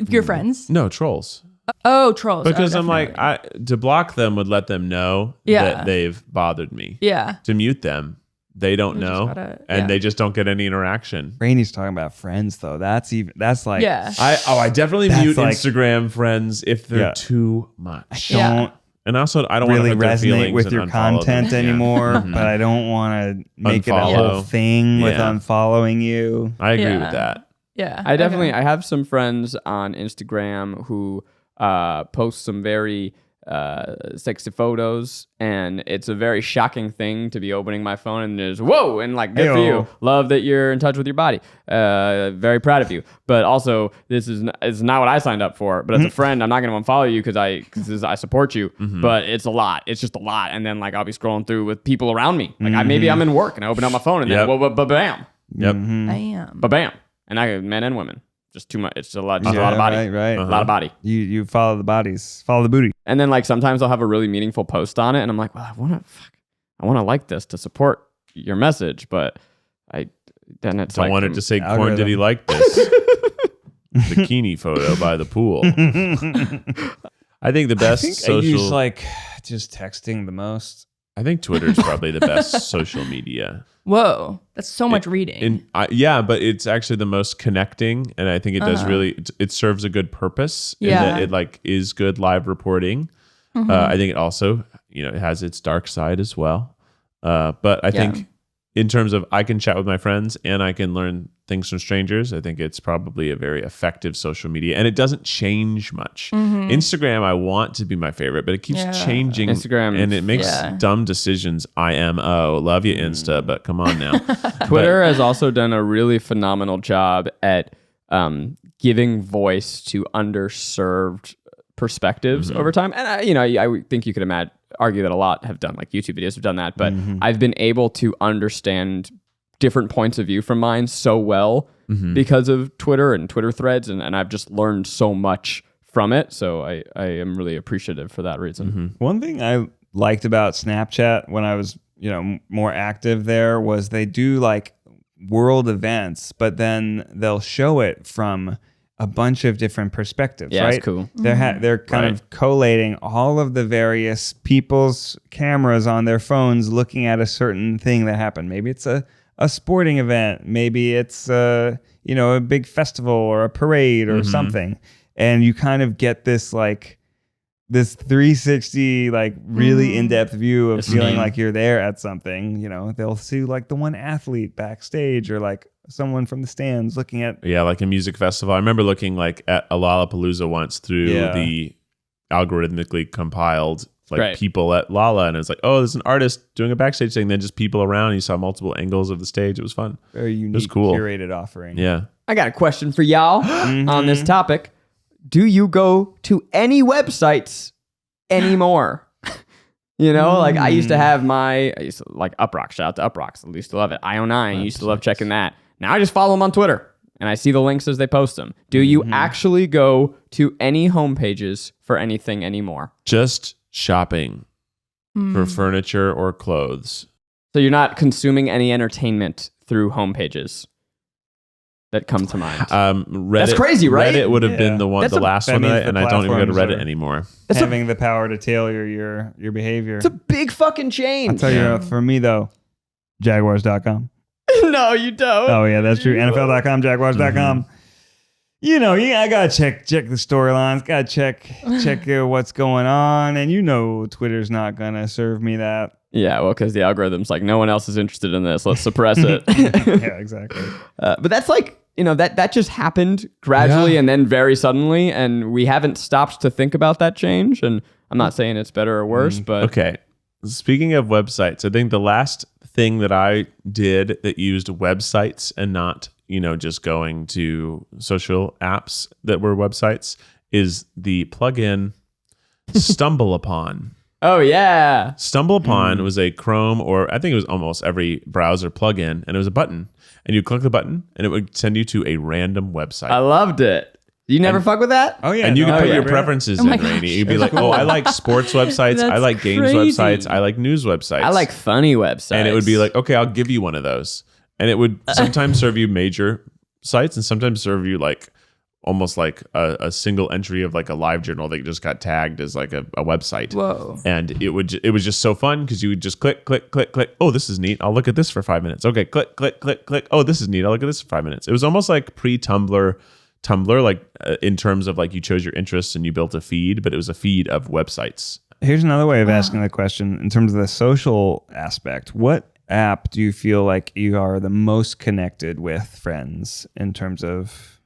Your friends? No, trolls. Oh, trolls. Because Oh, I'm like, definitely. to block them would let them know Yeah. that they've bothered me. Yeah. To mute them, they don't You just know, gotta- and yeah. they just don't get any interaction. Rainie's talking about friends though. That's like Yeah. I definitely That's mute like- Instagram friends if they're Yeah. too much. don't Yeah. And also, I don't really want to hurt their resonate feelings with and your unfollow content them. Yeah. anymore, Mhm. but I don't want to make it a Unfollow. whole thing with Yeah. unfollowing you. I agree Yeah. with that. Yeah. I definitely Okay. I have some friends on Instagram who post some very sexy photos, and it's a very shocking thing to be opening my phone and there's whoa and like good for Ayo. you, love that you're in touch with your body, very proud of you, but also this is not what I signed up for, but as a friend I'm not going to unfollow you because I support you, but it's a lot, it's just a lot, and then like I'll be scrolling through with people around me, like maybe I'm in work and I open up my phone and Yep. then bam Yep. Bam. bam, and I men and women, just too much, it's a lot, just a Yeah, lot of body, right. a lot of body. You follow the bodies, follow the booty. And then like sometimes I'll have a really meaningful post on it and I'm like, well, I want to like this to support your message, but then it's I like wanted to say, Corn, algorithm. did he like this? Bikini photo by the pool. I think the best I social. use like just texting the most. I think Twitter's probably the best social media. Whoa. That's so much reading. Yeah, but it's actually the most connecting, and I think it does really. It serves a good purpose. in Yeah. that it like is good live reporting. I think it also it has its dark side as well. But I think in terms of I can chat with my friends and I can learn things from strangers, I think it's probably a very effective social media, and it doesn't change much. Instagram, I want to be my favorite, but it keeps changing. Instagram, and it makes dumb decisions. IMO, love you, Insta, but come on now. Twitter has also done a really phenomenal job at giving voice to underserved perspectives over time. And I think you could argue that a lot have done, like YouTube videos have done that, but I've been able to understand different points of view from mine so well because of Twitter and Twitter threads, and I've just learned so much from it. So I am really appreciative for that reason. One thing I liked about Snapchat when I was, more active there was they do like world events, but then they'll show it from a bunch of different perspectives, Yeah, right? it's cool. They're kind of collating all of the various people's cameras on their phones looking at a certain thing that happened. Maybe it's a sporting event. Maybe it's a big festival or a parade or something. And you kind of get this like this 360 like really in-depth view of feeling like you're there at something. They'll see like the one athlete backstage or like someone from the stands looking at like a music festival. I remember looking like at a Lollapalooza once through the algorithmically compiled people at Lala, and it was like, oh, there's an artist doing a backstage thing, then just people around. You saw multiple angles of the stage. It was fun. Very unique, it was cool. Curated offering. Yeah. I got a question for y'all on this topic. Do you go to any websites anymore? Like I used to have like Uprock. Shout out to Uprock. I used to love it. IO9 used to love checking that. Now I just follow them on Twitter and I see the links as they post them. Do you actually go to any homepages for anything anymore? Just shopping for furniture or clothes. So you're not consuming any entertainment through homepages that come to mind. Reddit, That's crazy, right? Reddit would have been the last one, and I don't even go to platforms Reddit anymore. Having the power to tailor your behavior. It's a big fucking change. I'll tell you, for me though, Jaguars.com. No, you don't. Oh yeah, that's true. NFL.com, Jaguars.com. I gotta check the storylines. Gotta check what's going on, and Twitter's not gonna serve me that. Yeah, well, because the algorithm's like, no one else is interested in this. Let's suppress it. Yeah, exactly. But that's like, that just happened gradually and then very suddenly, and we haven't stopped to think about that change. And I'm not saying it's better or worse, but okay. Speaking of websites, I think the last thing that I did that used websites and not, just going to social apps that were websites is the plugin StumbleUpon. Oh, yeah. StumbleUpon was a Chrome, or I think it was almost every browser plugin, and it was a button. And you click the button, and it would send you to a random website. I loved it. You never fuck with that? Oh, yeah. And you could put yeah, your right. preferences in, my gosh. Rainie. You'd be like, oh, I like sports websites. I That's like games crazy. websites. I like news websites. I like funny websites. And it would be like, okay, I'll give you one of those. And it would sometimes serve you major sites and sometimes serve you like almost like a single entry of like a live journal that just got tagged as like a website. Whoa. And it was just so fun because you would just click. Oh, this is neat. I'll look at this for 5 minutes. Okay, click. Oh, this is neat. I'll look at this for 5 minutes. It was almost like pre-Tumblr, like in terms of like you chose your interests and you built a feed, but it was a feed of websites. Here's another way of asking the question in terms of the social aspect. What app do you feel like you are the most connected with friends in terms of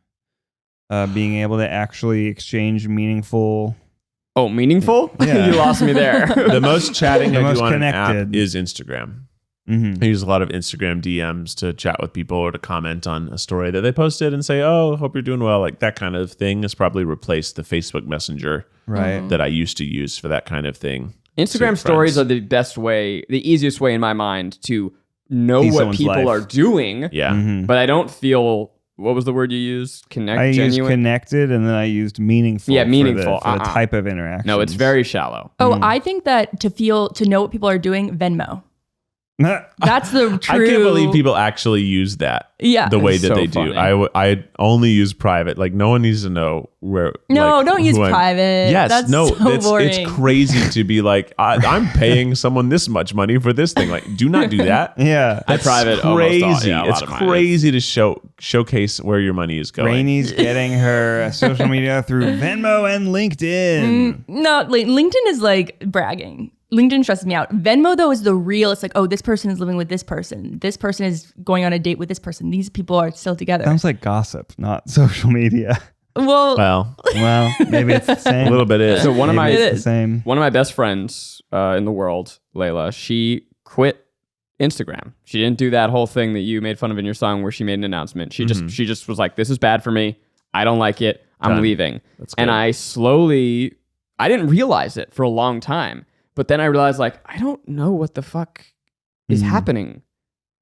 being able to actually exchange meaningful? Oh, meaningful? Yeah. You lost me there. The most chatting The I most do on an app connected. is Instagram. Mm-hmm. I use a lot of Instagram DMs to chat with people or to comment on a story that they posted and say, oh, hope you're doing well. Like that kind of thing has probably replaced the Facebook Messenger Right. that I used to use for that kind of thing. Instagram to stories friends. are the best way, the easiest way in my mind to know See what someone's people life. are doing. Yeah. Mm-hmm. But I don't feel, what was the word you used? Connect, I used genuine? connected and then I used meaningful. Yeah, for meaningful. the type of interaction. No, it's very shallow. Oh, I think that to know what people are doing, Venmo. That's the true. I can't believe people actually use that Yeah. the way It's that so they funny. do. I only use private. Like no one needs to know where. No, like, don't use who I'm- private. Yes, That's no, so boring. it's crazy to be like I'm paying someone this much money for this thing. Like, do not do that. Yeah. I private almost crazy. all, yeah, a lot It's of mine is. crazy to showcase where your money is going. Rainie's getting her social media through Venmo and LinkedIn. No, like, LinkedIn is like bragging. LinkedIn stresses me out. Venmo, though, is the real. It's like, oh, this person is living with this person. This person is going on a date with this person. These people are still together. Sounds like gossip, not social media. Well, Well, Maybe it's the same. a little bit is. So one of Maybe my it's It the is. same. one of my best friends in the world, Layla, she quit Instagram. She didn't do that whole thing that you made fun of in your song where she made an announcement. She just was like, this is bad for me. I don't like it. I'm Done. leaving. That's good. And I didn't realize it for a long time. But then I realized, like, I don't know what the fuck is happening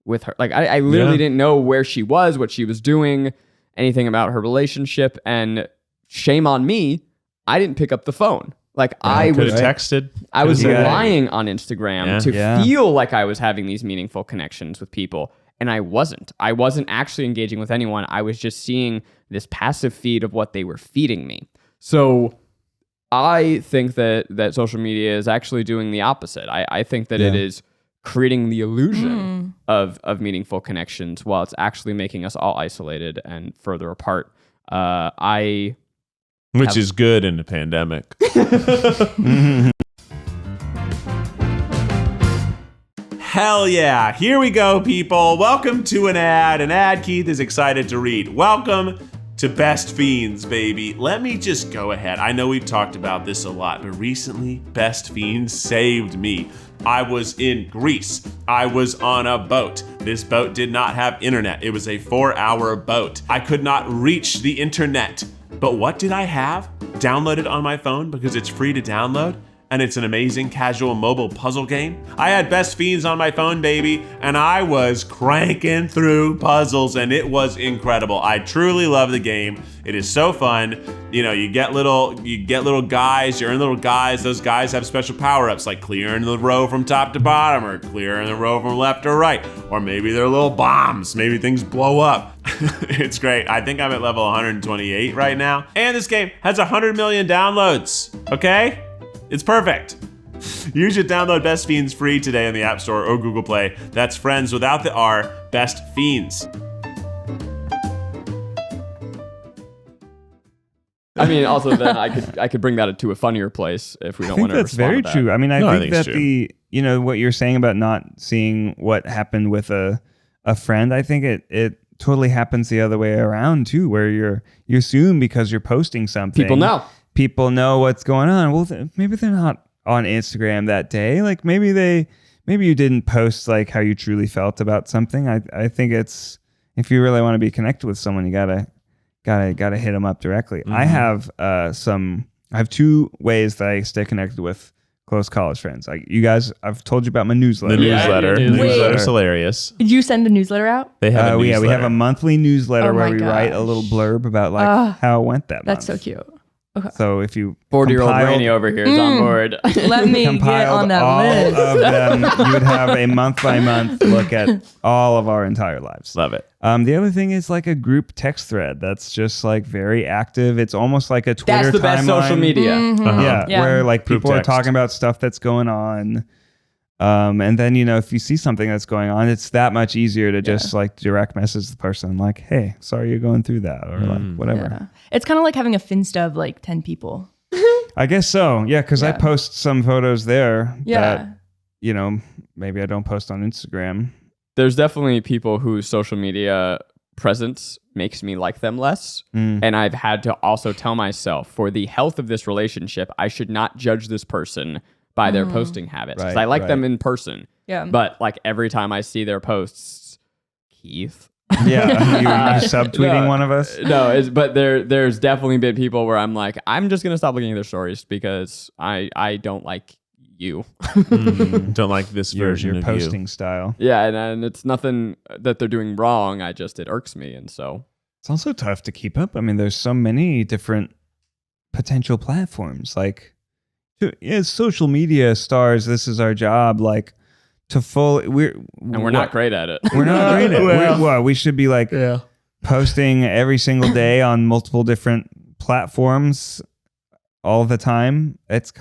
with her. Like I literally didn't know where she was, what she was doing, anything about her relationship. And shame on me, I didn't pick up the phone. Like I could was have texted. I was Yeah. relying on Instagram to feel like I was having these meaningful connections with people. And I wasn't. I wasn't actually engaging with anyone. I was just seeing this passive feed of what they were feeding me. So I think that social media is actually doing the opposite. I think that it is creating the illusion of meaningful connections while it's actually making us all isolated and further apart. Which is good in a pandemic. Hell yeah. Here we go, people. Welcome to an ad Keith is excited to read. Welcome to Best Fiends, baby. Let me just go ahead. I know we've talked about this a lot, but recently, Best Fiends saved me. I was in Greece. I was on a boat. This boat did not have internet. It was a 4-hour boat. I could not reach the internet. But what did I have downloaded on my phone because it's free to download? And it's an amazing casual mobile puzzle game. I had Best Fiends on my phone, baby, and I was cranking through puzzles, and it was incredible. I truly love the game. It is so fun. You know, you get little guys, you're in little guys. Those guys have special power-ups like clearing the row from top to bottom or clearing the row from left to right. Or maybe they're little bombs. Maybe things blow up. It's great. I think I'm at level 128 right now. And this game has 100 million downloads, okay? It's perfect. You should download Best Fiends free today in the App Store or Google Play. That's friends without the R, Best Fiends. I mean, also then I could bring that to a funnier place if we don't want to. That's very respond to true. that. I mean, I think that true. what you're saying about not seeing what happened with a friend, I think it totally happens the other way around too, where you assume because you're posting something, people know what's going on. Well, maybe they're not on Instagram that day. Like maybe you didn't post like how you truly felt about something. I think it's, if you really want to be connected with someone, you gotta hit them up directly. Mm-hmm. I have 2 ways that I stay connected with close college friends. Like you guys, I've told you about my newsletter. The newsletter. Yeah, The newsletter's hilarious. Did you send a newsletter out? They have a we newsletter. have a monthly newsletter Oh where my we write a little blurb about like how it went that month. That's so cute. Okay. So if you 40-year-old compiled- Rainie over here is on board. Let me get compiled on that all list. of them, you would have a month by month look at all of our entire lives. Love it. The other thing is like a group text thread that's just like very active. It's almost like a Twitter That's the best timeline. social media. Yeah, Yeah. where like Group people are text. talking about stuff that's going on. And then, if you see something that's going on, it's that much easier to just like direct message the person like, hey, sorry you're going through that, or like whatever. Yeah. It's kind of like having a Finsta of like 10 people. I guess so. Yeah. Cause I post some photos there Yeah. that, maybe I don't post on Instagram. There's definitely people whose social media presence makes me like them less. And I've had to also tell myself, for the health of this relationship, I should not judge this person by their posting habits. Because Right, I like right. them in person. Yeah. But like every time I see their posts, Keith. Yeah. you subtweeting No. one of us? No, but there's definitely been people where I'm like, I'm just gonna stop looking at their stories because I don't like you. Don't like this version Your of posting you. style. Yeah, and it's nothing that they're doing wrong. It irks me, and so It's also tough to keep up. I mean, there's so many different potential platforms. Like, as social media stars, this is our job. Like, we're not great at it. We're not great at it. We should be like posting every single day on multiple different platforms all the time. It's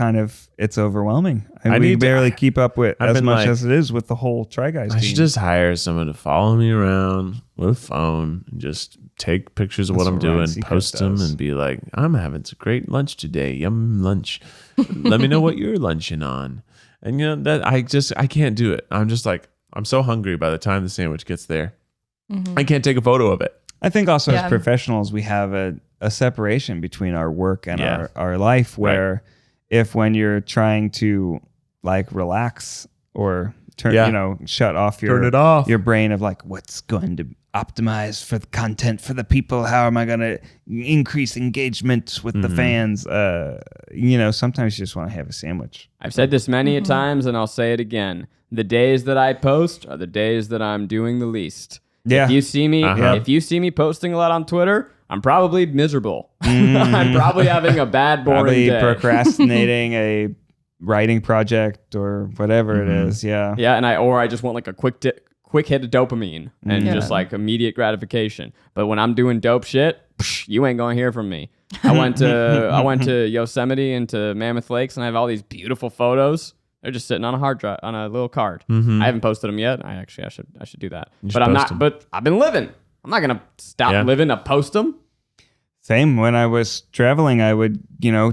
overwhelming. And we barely keep up with I've as been much like, as it is with the whole Try Guys I team. should just hire someone to follow me around with a phone and just take pictures of what I'm That's what Ryan doing, Seacrest post them, does. and be like, I'm having some great lunch today. Yum lunch. Let me know what you're lunching on. And that I can't do it. I'm just like, I'm so hungry by the time the sandwich gets there. I can't take a photo of it. I think also Yeah. as professionals, we have a separation between our work and Yeah. our life, where if when you're trying to like relax or shut off Turn it off. your brain of like, what's going to optimize for the content for the people? How am I going to increase engagement with the fans? Sometimes you just want to have a sandwich. I've said this many a times, and I'll say it again. the days that I post are the days that I'm doing the least. Yeah. If you see me posting a lot on Twitter, I'm probably miserable. I'm probably having a bad, boring Probably day. procrastinating a writing project or whatever it is. Yeah. Yeah, and I just want like a quick hit of dopamine and just like immediate gratification. But when I'm doing dope shit, you ain't gonna hear from me. I went to Yosemite and to Mammoth Lakes, and I have all these beautiful photos. They're just sitting on a hard drive on a little card. I haven't posted them yet. I should do that. But I'm not. But I've been living. I'm not gonna stop living to post them. Same. When I was traveling, I would,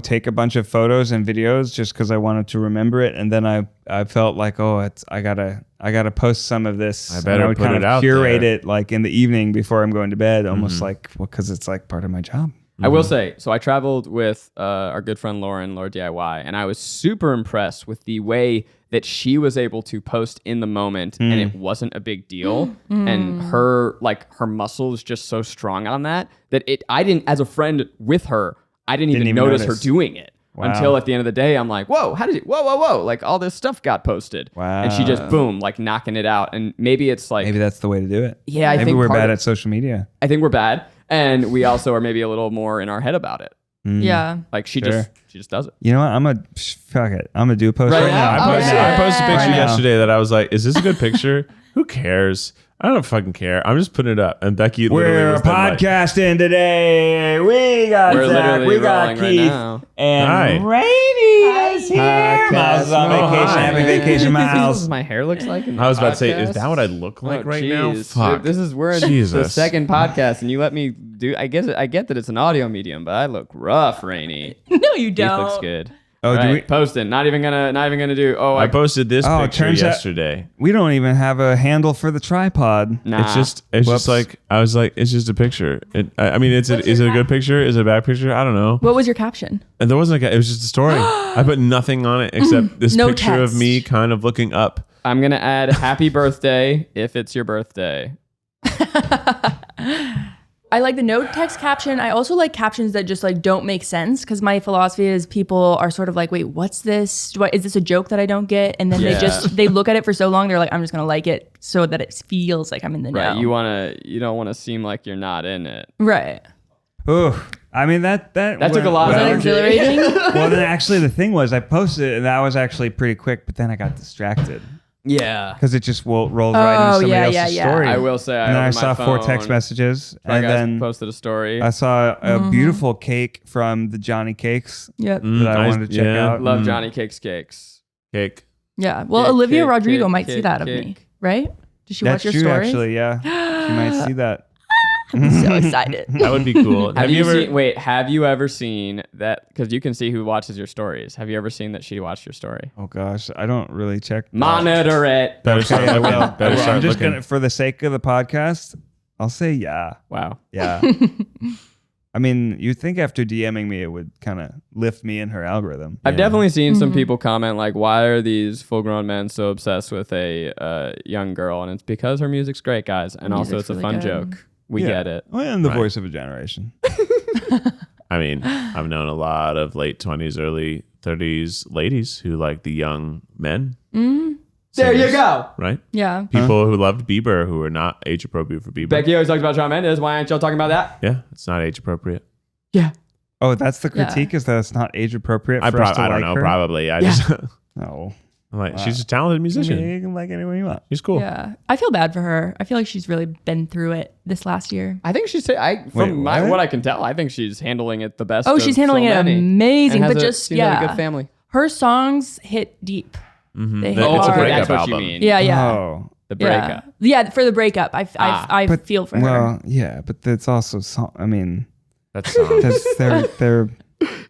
take a bunch of photos and videos just because I wanted to remember it, and then I felt like, I gotta post some of this. I better and I would put kind it of out curate there. it like in the evening before I'm going to bed, almost because it's like part of my job. I will say, so I traveled with our good friend Lauren, Lord DIY, and I was super impressed with the way that she was able to post in the moment and it wasn't a big deal. And her muscle was just so strong on that I didn't, as a friend with her, I didn't even notice her doing it. Wow. Until at the end of the day, I'm like, whoa, whoa. Like all this stuff got posted. Wow. And she just, boom, like knocking it out. And maybe it's like, Maybe that's the way to do it. yeah, I Maybe think we're part bad of- at social media. I think we're bad. And we also are maybe a little more in our head about it. Yeah. Like she Sure. just does it. You know what? fuck it. I'm gonna do a post right now. I posted a picture Right now. yesterday that I was like, is this a good picture? Who cares? I don't fucking care. I'm just putting it up. And Becky literally We're was then like, podcasting today. We got We're Zach. literally We got rolling right Keith. now. And Hi. Rainie is here. Miles is on Oh, vacation. hi. Happy vacation, This is Miles. what my hair looks like. In the I was about to say, is podcast? that what I look like Oh, right now? geez. Fuck. We're in the Jesus. second podcast, and you let me do. I get that it's an audio medium, but I look rough, Rainey. No, you Keith don't. looks good. Oh, Right, do we? post it. Not even gonna do. Oh, I posted this Oh, it picture turns out- yesterday. We don't even have a handle for the tripod. nah. It's just Whoops. like, I was like, it's just a picture. I mean, is it a good picture? Is it a bad picture? I don't know. What was your caption? And there wasn't it was just a story. I put nothing on it except this No picture of text. me kind of looking up. I'm gonna add happy birthday if it's your birthday. I like the no text caption. I also like captions that just like don't make sense because my philosophy is people are sort of like, wait, what's this? Is this a joke that I don't get? And then Yeah. they look at it for so long. They're like, I'm just going to like it so that it feels like I'm in the Right. know. You don't wanna seem like you're not in it. Right. Ooh, I mean that took a lot of Was that energy. exhilarating? Well, then actually the thing was I posted it and that was actually pretty quick, but then I got distracted Yeah. because it just rolled right into somebody else's story. I will say And then I opened saw my 4 text phone. messages, Try and Guys then posted a story. I saw a beautiful cake from the Johnny Cakes Yep. that I wanted to check out. Love Johnny Cakes cakes. Cake. Yeah. Well, Cake, Olivia cake, Rodrigo cake, might see cake, that of me, cake. right? Did she That's watch your true, story? actually. Yeah, she might see that. I'm so excited. That would be cool. Have you ever seen that? Because you can see who watches your stories. Have you ever seen that she watched your story? Oh gosh, I don't really check. that. Monitor it. Better start Okay, I looking. will. Better I'm start just looking. gonna, for the sake of the podcast, I'll say yeah, Wow. yeah. I mean, you'd think after DMing me, it would kind of lift me in her algorithm. I've definitely seen some people comment like, "Why are these full-grown men so obsessed with a young girl?" And it's because her music's great, guys, and also music's it's a really fun good. joke. We Yeah. get it. Well, and the Right. voice of a generation. I mean, I've known a lot of late 20s, early 30s ladies who like the young men. There you Singers, go. Right? Yeah. People who loved Bieber who were not age appropriate for Bieber. Becky always talks about Shawn Mendes. Why aren't y'all talking about that? Yeah, it's not age appropriate. Yeah. Oh, that's the Yeah. critique, is that it's not age appropriate for I us to don't like know, her? probably. I just No. I'm like, Wow. she's a talented musician. You can like anyone you want. She's cool. Yeah. I feel bad for her. I feel like she's really been through it this last year. I think she's. From Wait, what? what I can tell, I think she's handling it the best. Oh, of she's handling so it many. amazing, And has but a- just seems like a yeah, good family. her songs hit deep. They hit It's a hard. breakup that's what album. you mean. Yeah, yeah, Oh. The yeah. breakup. Yeah, for the breakup, I But- feel for her. Well, yeah, but it's also I mean, That's song. they're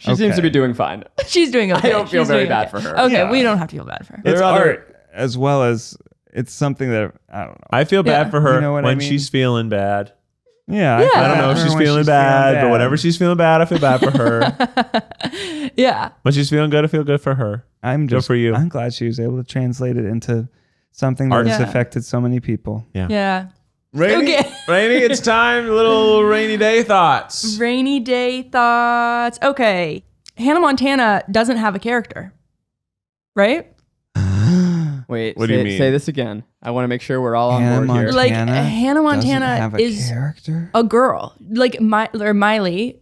She seems to be doing fine. She's doing okay. I don't feel She's very doing bad okay. for her. Okay, Yeah. we don't have to feel bad for her. it's There are other- art as well as it's something that I don't know. I feel bad Yeah. for her You know what I when mean? she's feeling bad. Yeah, Yeah. feel I don't know bad if for she's her when feeling bad, but whenever she's feeling bad, I feel bad for her. Yeah, When she's feeling good, I feel good for her. I'm Good just for you. I'm glad she was able to translate it into something that Art. has Yeah. affected so many people. yeah. Rainy, Okay. Rainy, it's time. Little rainy day thoughts. Rainy day thoughts. Okay, Hannah Montana doesn't have a character, right? What Wait, What do you mean? Say this again. I want to make sure we're all on Hannah board here. Like Montana Hannah Montana doesn't have a is character. a girl. Like Miley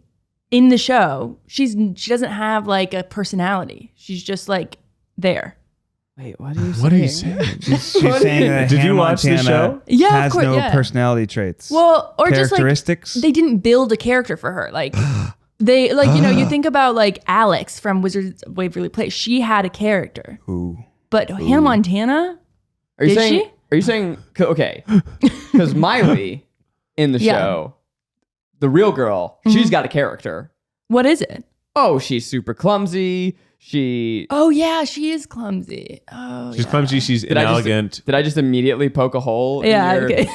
in the show, she doesn't have like a personality. She's just like there. Wait, what are you saying? What are you saying? She's saying that Did you Hannah watch the Montana show? Yeah, of has course, no yeah. personality traits. Well, or just like characteristics. they didn't build a character for her. Like they like you think about like Alex from Wizards of Waverly Place. She had a character, Ooh. but Hannah Montana. Are you Did saying? she? Are you saying? Okay, because Miley in the Yeah. show, the real girl, she's got a character. What is it? Oh, she's super clumsy. She Oh yeah, she is clumsy. Oh, She's yeah. clumsy. She's inelegant. Did I just immediately poke a hole? Yeah, In your, okay.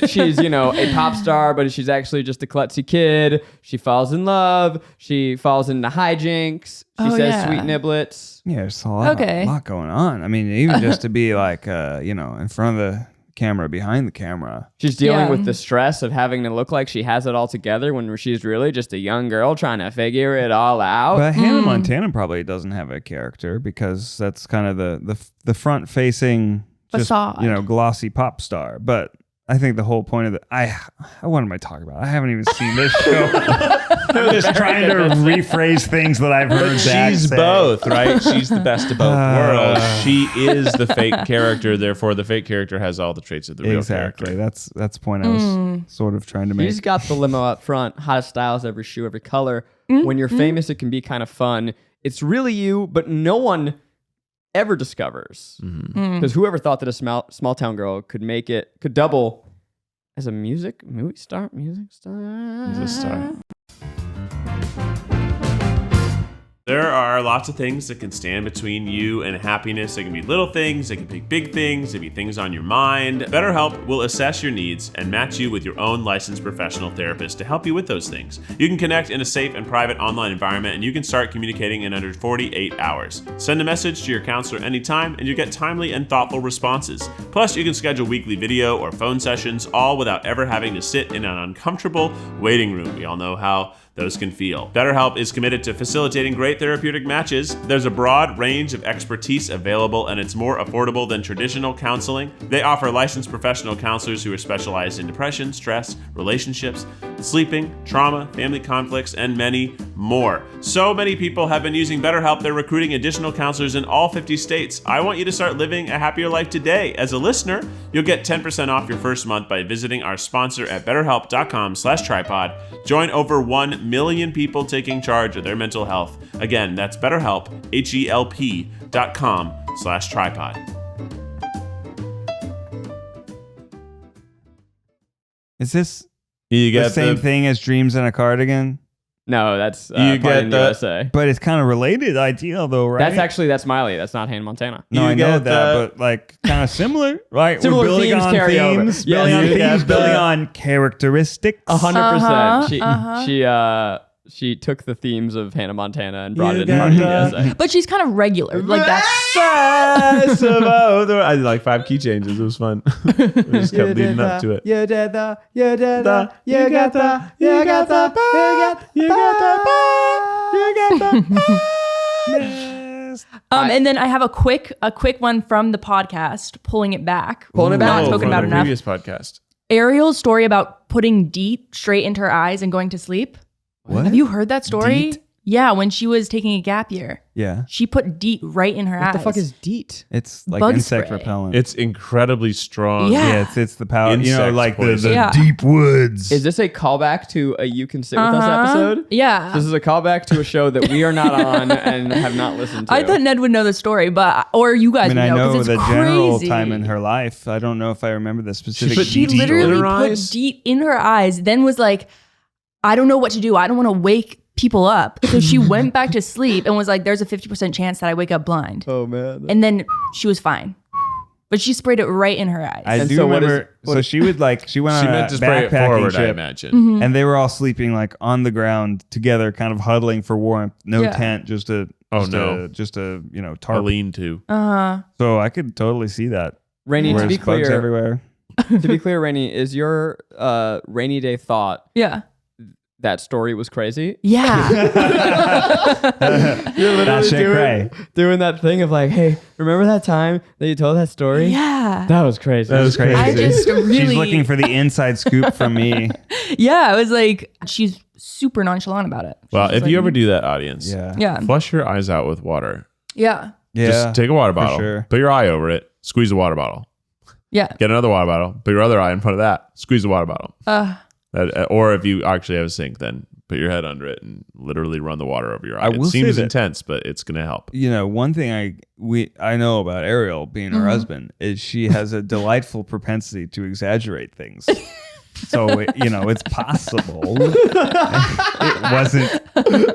she's a pop star, but she's actually just a klutzy kid. She falls in love. She falls into hijinks. She Oh, says yeah. sweet niblets. Yeah, there's a lot going on. I mean, even just to be like, in front of the camera, behind the camera. She's dealing Yeah. with the stress of having to look like she has it all together when she's really just a young girl trying to figure it all out. But Hannah Montana probably doesn't have a character because that's kind of the front facing, just, Facade. glossy pop star. But I think the whole point of what am I talking about? I haven't even seen this show. I'm just trying to rephrase things that I've heard. Zach She's say. both, right? She's the best of both worlds. She is the fake character, therefore the fake character has all the traits of the real Exactly. character. That's the point I was sort of trying to make. She's got the limo up front, hottest styles, every shoe, every color. When you're famous, it can be kind of fun. It's really you, but no one ever discovers. Because whoever thought that a small town girl could double as a music star? She's a star. There are lots of things that can stand between you and happiness. It can be little things, it can be big things, it can be things on your mind. BetterHelp will assess your needs and match you with your own licensed professional therapist to help you with those things. You can connect in a safe and private online environment, and you can start communicating in under 48 hours. Send a message to your counselor anytime, and you get timely and thoughtful responses. Plus, you can schedule weekly video or phone sessions, all without ever having to sit in an uncomfortable waiting room. We all know how those can feel. BetterHelp is committed to facilitating great therapeutic matches. There's a broad range of expertise available, and it's more affordable than traditional counseling. They offer licensed professional counselors who are specialized in depression, stress, relationships, sleeping, trauma, family conflicts, and many more. So many people have been using BetterHelp. They're recruiting additional counselors in all 50 states. I want you to start living a happier life today. As a listener, you'll get 10% off your first month by visiting our sponsor at betterhelp.com/tripod. Join over 1 million people taking charge of their mental health. Again, that's BetterHelp, HELP.com/tripod. Is this You the get same thing as Dreams in a Cardigan? No, that's You Part get in the- USA. But it's kind of related idea though, right? That's Miley. That's not Hannah Montana. No, You I know get that, the- but like kind of similar, right? Similar We're building themes on carry over. themes, Yes. building on You themes, get building the- on characteristics. 100%. She took the themes of Hannah Montana and brought You it into Part in got USA. But she's kind of regular. Like that's I did like 5 key changes. It was fun. We just kept leading up to it. You did the, You got the, you got the, you got the, and then I have a quick one from the podcast, pulling it back. Pulling it back. Not spoken from about the enough. previous podcast. Ariel's story about putting DEET straight into her eyes and going to sleep. What? Have you heard that story? DEET? Yeah, when she was taking a gap year, Yeah, she put DEET right in her eyes. What the fuck is DEET? it's like Bug insect spray. repellent. It's incredibly strong. Yeah. yeah, it's the power. Insect Like the poison. Yeah. deep woods. Is this a callback to a You Can Sit With Us episode? Yeah. This is a callback to a show that we are not on and have not listened to. I thought Ned would know the story, or you guys I mean, I would know know because the it's general crazy. time in her life. I don't know if I remember the specific. put She DEET literally in her put eyes? DEET in her eyes, then was like, I don't know what to do. I don't want to wake people up. So she went back to sleep and was like, there's a 50% chance that I wake up blind. Oh man. And then she was fine. But she sprayed it right in her eyes. I And do so what is- remember. So she would she went She on meant a to spray it backpacking forward, I trip, imagine. Mm-hmm. and they were all sleeping like on the ground together, kind of huddling for warmth. No Yeah. tent, just a tarp. A lean to. So I could totally see that. Rainy, Where to be there's bugs clear, everywhere. to be clear, Rainy, is your rainy day thought Yeah. that story was crazy. Yeah. You're That literally shit cray. doing that thing of like, hey, remember that time that you told that story? Yeah. That was crazy. That was crazy. I just really. She's looking for the inside scoop from me. Yeah, I was like, she's super nonchalant about it. Well, She's if like, you ever do that, audience, Yeah. flush your eyes out with water. Yeah. Yeah. Just take a water bottle, sure. put your eye over it, squeeze the water bottle. Yeah. Get another water bottle, put your other eye in front of that, squeeze the water bottle. Or if you actually have a sink, then put your head under it and literally run the water over your eye. I will It say seems that- intense, but it's going to help. You know, one thing I know about Ariel being her husband is she has a delightful propensity to exaggerate things. So it's possible it wasn't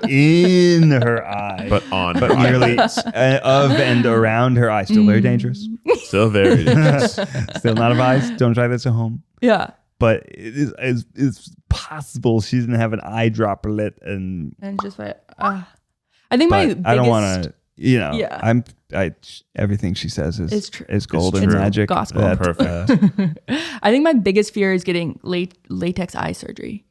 in her eye, But on but merely of and around her eye. Still very dangerous. still very dangerous. Still not advised. Don't try this at home. Yeah. But it's possible she didn't have an eye droplet and And just like, I think my but biggest. I don't want to. Yeah. Everything she says It's true. is gold It's and true. magic. Gospel. Perfect. I think my biggest fear is getting latex eye surgery.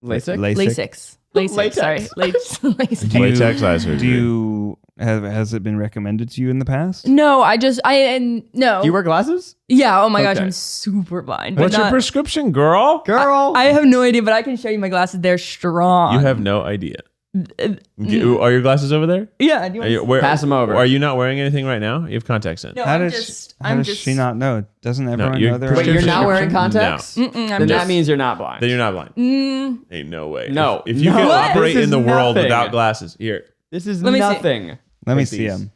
LASIK? LASIK. Latex. Sorry. LASIK. Do you- Latex eye surgery. Do you has it been recommended to you in the past? No, no. Do you wear glasses? Yeah. Oh my gosh, Okay. I'm super blind. But What's your not- prescription, girl? Girl. I have no idea, but I can show you my glasses. They're strong. You have no idea. Are your glasses over there? Yeah. Do you want to Pass them over. Are you not wearing anything right now? You have contacts in. No, How I'm does just. how I'm does just. she not know? Doesn't everyone you're know they're Wait, you're prescription? not wearing No. contacts? I'm Then just. that means you're not blind. Then you're not blind. Mm, Ain't no way. No. If you No. can What? operate This in is the world nothing. without glasses, here, This is Let me see. nothing. Let me Take see these. him.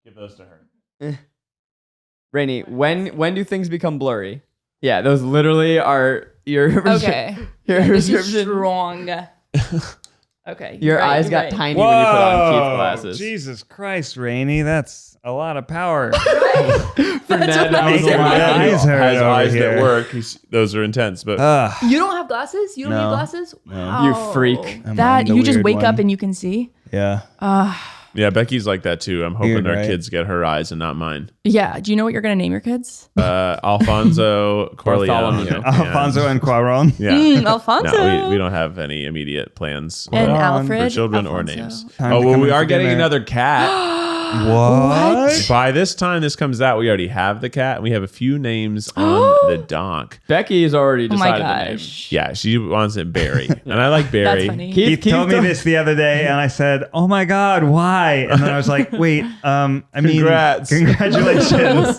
give those to her. Rainey, when do things become blurry? Yeah, those literally are your okay. your This is prescription. strong. Okay. Your you're right, eyes you're got right. tiny when you put on Keith's glasses. Jesus Christ, Rainey, that's a lot of power. For Ned, that was making a my lot. eyes hurt has over eyes here. that work. Those are intense, but You don't have glasses? You don't No. need glasses? No. Wow. You freak. I'm That the you just weird wake one. up and you can see. Yeah. yeah, Becky's like that too. I'm hoping Weird, our right? kids get her eyes and not mine. Yeah. Do you know what you're gonna name your kids? Alfonso Corleone. Bartholomew. and- Alfonso and Quaron. Yeah. Alfonso. No, we don't have any immediate plans and Hold on. Alfred. for children or Alfonso. names. Time Oh, to well, come we in are for getting dinner. another cat. What? By this time this comes out, we already have the cat, and we have a few names on the donk. Becky's already Oh my decided the name. gosh. Yeah, she wants it Barry, and I like Barry. That's funny. He told me don't- this the other day, and I said, "Oh my God, why?" And then I was like, "Wait, I mean, Congrats. congratulations.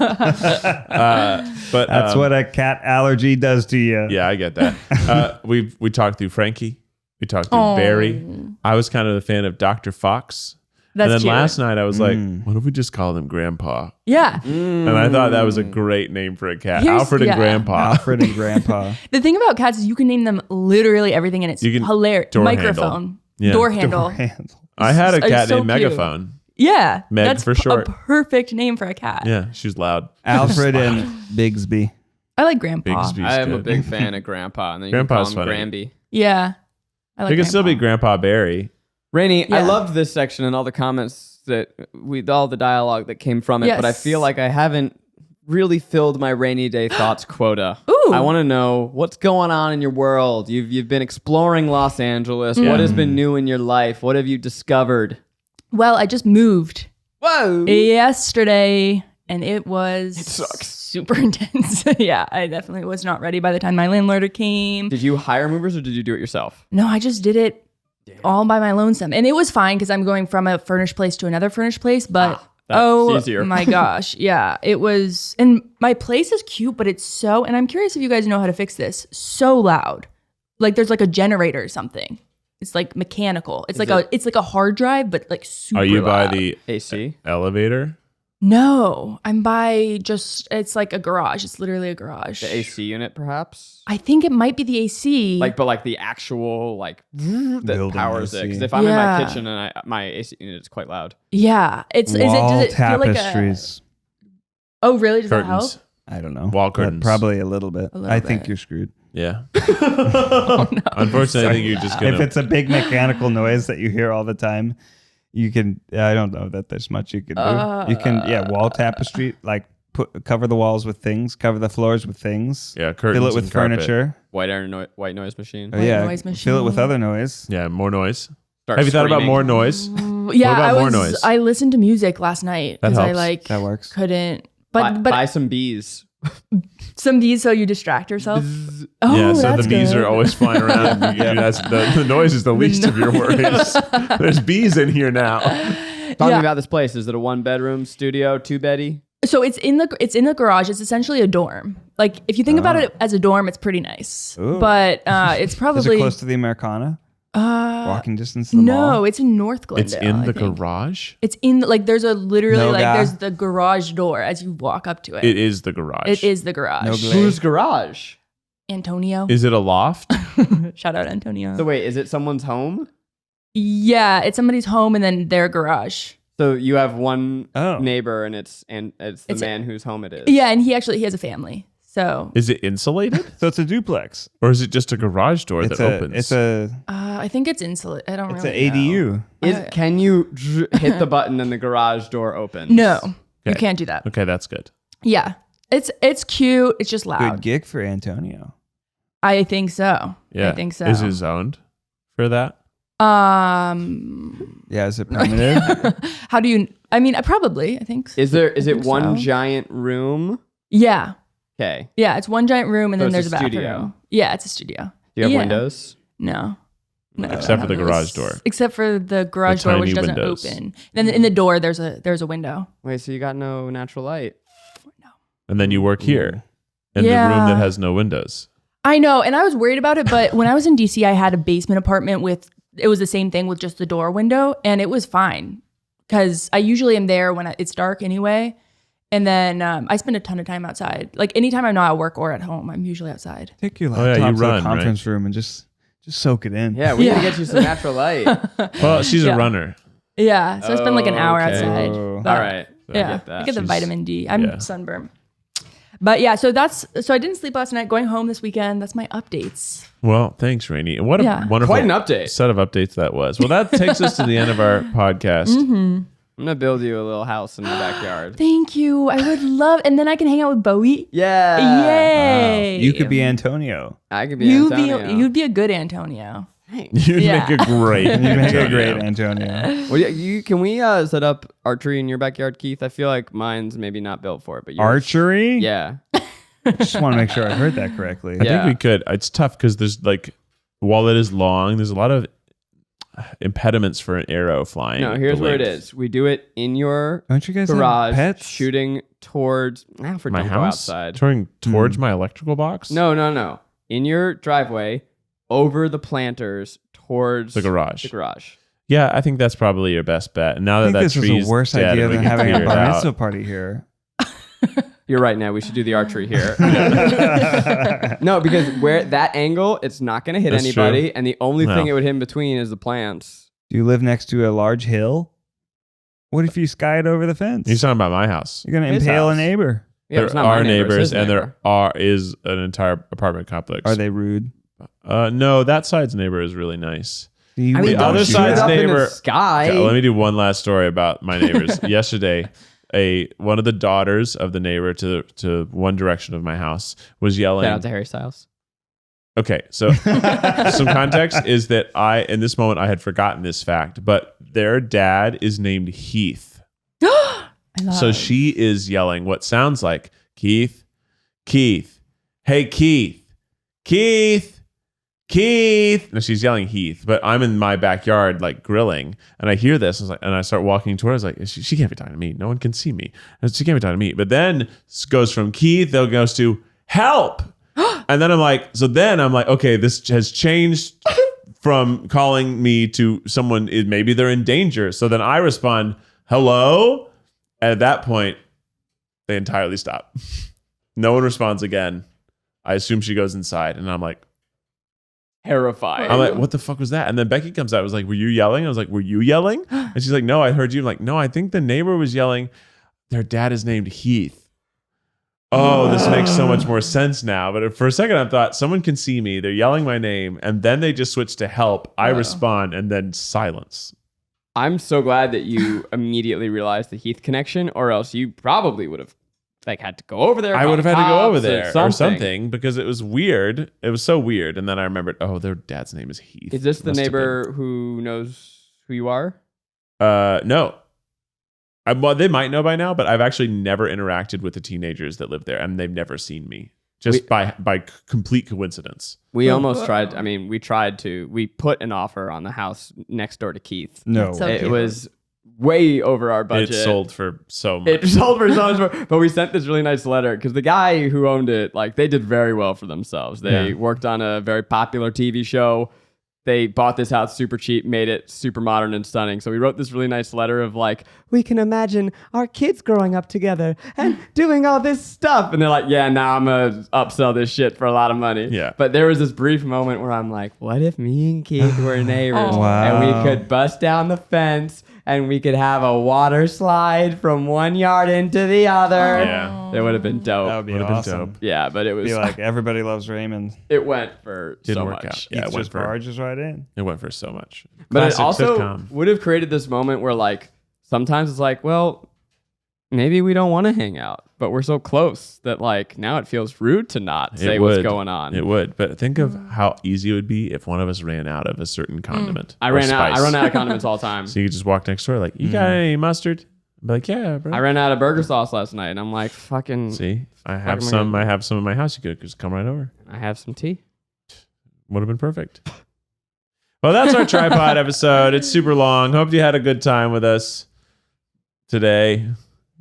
But That's what a cat allergy does to you." Yeah, I get that. We talked through Frankie. We talked through Oh. Barry. I was kind of a fan of Dr. Fox. That's and then cute. last night I was like, what if we just called him Grandpa? Yeah. And I thought that was a great name for a cat. Here's- Alfred and yeah. Grandpa. Alfred and Grandpa. The thing about cats is you can name them literally everything, and it's You can- hilarious. door Microphone, handle. Yeah. door handle. Door handle. I had a It's cat so named cute. Megaphone. Yeah, Meg that's for short. a perfect name for a cat. Yeah, she's loud. Alfred and Bigsby. I like Grandpa. Bigsby's I am a good. big fan of Grandpa, and then you Grandpa's can call him funny. Granby. Yeah, I like. They could still be Grandpa. Grandpa Barry. Rainey, I Yeah. loved this section and all the comments all the dialogue that came from it, but I Yes. feel like I haven't really filled my rainy day thoughts quota. Ooh. I want to know what's going on in your world. You've been exploring Los Angeles. What has been new in your life? What have you discovered? Well, I just moved Whoa. yesterday, and it was sucks. super intense. Yeah, I definitely was not ready by the time my landlord came. Did you hire movers or did you do it yourself? No, I just did it all by my lonesome. And it was fine because I'm going from a furnished place to another furnished place. But that's easier. my gosh. Yeah, it was. And my place is cute, but it's so, and I'm curious if you guys know how to fix this, so loud. Like there's like a generator or something. It's like mechanical. It's it's like a hard drive, but like super Are you by loud. the AC? elevator? No, I'm by it's like a garage. It's literally a garage. The AC unit, perhaps? I think it might be the AC. But the actual that Building powers it. AC. Because if I'm in Yeah. my kitchen and my AC unit is quite loud. yeah. Does it feel tapestries. like oh, really? Does that help? Curtains. I don't know. Wall But curtains. probably a little bit. A little I think bit. you're screwed. Yeah. Oh, no. Unfortunately, I think you're just If gonna. it's a big mechanical noise that you hear all the time, you can. I don't know that there's much you can do. You can, wall tapestry, like cover the walls with things, cover the floors with things, Yeah, curtains fill it with and carpet. furniture. white noise machine. Oh, White yeah. noise Fill it with machine. other noise. Yeah, more noise. Start Have you thought about screaming. more noise? Yeah, What about I more was. noise? I listened to music last night That because I helps. like That works. couldn't. Buy But some bees. some bees so you distract yourself. Oh, Yeah, so that's the bees good. are always flying around. That's the noise is the least of your worries. There's bees in here now. Talk Yeah. me about this place. Is it a 1-bedroom studio, 2-beddy? So it's in the garage. It's essentially a dorm. Like if you think about it as a dorm, it's pretty nice. Ooh. But it's Is probably it close to the Americana? Walking distance to the no. mall? It's in North Glendale. It's in I the think. garage. It's in like there's a literally No like guy? there's the garage door as you walk up to it. It is the garage. It is the garage. No glaze. Whose garage? Antonio. Is it a loft? Shout out Antonio. So wait, is it someone's home? Yeah, it's somebody's home and then their garage. So you have one Oh. neighbor, and it's the It's a- man whose home it is. Yeah, and he has a family. So Is it insulated, So it's a duplex. or is it just a garage door that opens? It's a I think it's insulated. I don't it's really an know. ADU. Can you hit the button and the garage door opens? No, you Okay. can't do that. Okay, that's good. Yeah, it's cute. It's just Good loud. gig for Antonio. I think so. Yeah, I think so. Is it zoned for that? Yeah, is it primitive? How do you? I mean, probably. I think. Is it think one so. giant room? Yeah, Okay. yeah. It's one giant room and So then it's there's a a bathroom. studio. Yeah, it's a studio. Do you have Yeah. windows? No. No, Except for the no, garage it's- door. Except for the garage The door, which tiny doesn't windows. open. Then in the door, there's a window. Wait, so you got no natural light? And then you work here in the room Yeah. that has no windows. I know, and I was worried about it, but when I was in DC, I had a basement apartment with it was the same thing with just the door window, and it was fine because I usually am there when it's dark anyway. And then I spend a ton of time outside. Like anytime I'm not at work or at home, I'm usually outside. Take your Oh, yeah, laptop you to run, the conference room and just soak it in. Yeah, we need to Yeah. get you some natural light. Well, she's Yeah. a runner. Yeah, so I spend like an hour Okay. outside. Oh. But, All right. Yeah, I get that. I get the She's- vitamin D. I'm yeah. sunburned. But yeah, so I didn't sleep last night. Going home this weekend. That's my updates. Well, thanks, Rainie. And what a Yeah. wonderful Quite an update. set of updates that was. Well, that takes us to the end of our podcast. Mm-hmm. I'm gonna build you a little house in the backyard. Thank you. I would love, and then I can hang out with Bowie. Yeah. Yay! You could be Antonio. I could be You'd be a good Antonio. Thanks. You'd Yeah. make a great. You make a Antonio. great Antonio. Well, yeah, can we set up archery in your backyard, Keith? I feel like mine's maybe not built for it, but yours. Archery? Yeah. Just want to make sure I heard that correctly. I Yeah. think we could. It's tough because there's while it is long, there's a lot of impediments for an arrow flying. No, here's the where it length. is. We do it in your Don't you guys garage, have pets? shooting towards. For My don't go house outside. turning towards my electrical box. No. In your driveway, over the planters towards the garage. The garage. Yeah, I think that's probably your best bet. And now I that think that this tree is a worse dead idea and we than can having a clear it bar out. mitzvah party here. You're right. Now we should do the archery here. No, because where that angle, it's not going to hit That's anybody, true. and the only No. thing it would hit in between is the plants. Do you live next to a large hill? What if you sky it over the fence? You're talking about my house. You're going to His impale a house. neighbor. Yeah, There it's not my are neighbor, it's neighbors, his and neighbor. there is an entire apartment complex. Are they rude? No, that side's neighbor is really nice. Do you I mean, The don't other shoot side's up in the neighbor. sky. Okay, let me do one last story about my neighbors. Yesterday, one of the daughters of the neighbor to one direction of my house was yelling. Shout out to Harry Styles. Okay, so some context is that in this moment, I had forgotten this fact, but their dad is named Heath. I love. So she is yelling what sounds like Keith, Keith, hey Keith, Keith, Keith. No, she's yelling Heath, but I'm in my backyard like grilling, and I hear this. And I start walking towards. Like she can't be talking to me. No one can see me. And she can't be talking to me. But then it goes from Keith, it goes to help, and then I'm like, okay, this has changed from calling me to someone. Maybe they're in danger. So then I respond, hello. And at that point, they entirely stop. No one responds again. I assume she goes inside, and I'm like, Terrified. what the fuck was that? And then Becky comes out. I was like, were you yelling? I was like, were you yelling? And she's like, no, I heard you. I'm like, no, I think the neighbor was yelling. Their dad is named Heath. Oh, this makes so much more sense now. But for a second, I thought someone can see me. They're yelling my name, and then they just switch to help. I respond, and then silence. I'm so glad that you immediately realized the Heath connection, or else you probably would have like had to go over there. I would have had to go over cops there or something because it was weird. It was so weird. And then I remembered, oh, their dad's name is Heath. Is this the Must have neighbor who knows who you are? been. No. Well, they might know by now, but I've actually never interacted with the teenagers that live there, and they've never seen me. Just by complete coincidence. We almost tried. I mean, we tried to. We put an offer on the house next door to Keith. No. So It cute. was way over our budget. It sold for so much. It sold for so much more. But we sent this really nice letter because the guy who owned it, like, they did very well for themselves. They worked on a very popular TV show. They bought this house super cheap, made it super modern and stunning. So we wrote this really nice letter of like, we can imagine our kids growing up together and doing all this stuff. And they're like, yeah, now I'm going to upsell this shit for a lot of money. Yeah. But there was this brief moment where I'm like, what if me and Keith were neighbors Oh. Wow. and we could bust down the fence and we could have a water slide from one yard into the other? Yeah. It would have been dope. That would be Would've been awesome. dope. Yeah, but it was Be like Everybody Loves Raymond. it went for Didn't so work much. out. Yeah, It it went just for barges right in. It went for so much. But it Classic also sitcom. would have created this moment where, like, sometimes it's like, well, maybe we don't want to hang out, but we're so close that, like, now it feels rude to not say what's going on. It would. But think of how easy it would be if one of us ran out of a certain condiment. I or run out spice. of condiments all the time. So you could just walk next door, like, you got any mustard? I'd be like, yeah, bro. I ran out of burger sauce last night, and I'm like, fucking. See, I am have I some. gonna- I have some in my house. You could just come right over. I have some tea. Would have been perfect. Well, that's our tripod episode. It's super long. Hope you had a good time with us today.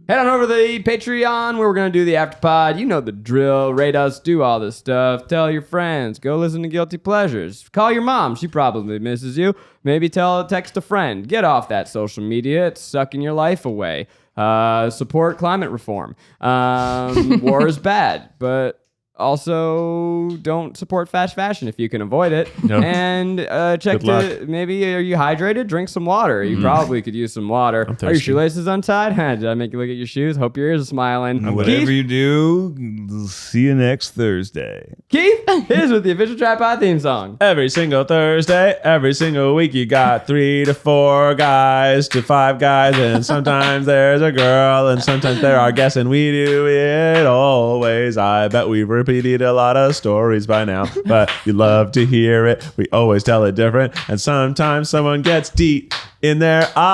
Head on over to the Patreon where we're going to do the afterpod. You know the drill. Rate us, do all this stuff. Tell your friends. Go listen to Guilty Pleasures. Call your mom. She probably misses you. Maybe text a friend. Get off that social media. It's sucking your life away. Support climate reform. War is bad, but also don't support fast fashion if you can avoid it. No. And check Good luck. maybe are you hydrated? Drink some water. You probably could use some water. Are your thirsty. shoelaces untied? Did I make you look at your shoes? Hope your ears are smiling. Whatever you do, see you next Thursday. Keith, here's with the official TryPod theme song. Every single Thursday, every single week, you got 3 to 4 guys to 5 guys, and sometimes there's a girl, and sometimes there are guests, and we do it always. I bet we've repeated a lot of stories by now, but you love to hear it. We always tell it different, and sometimes someone gets deep in their eyes.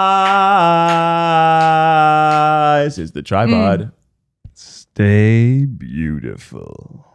Is the tripod. Stay beautiful.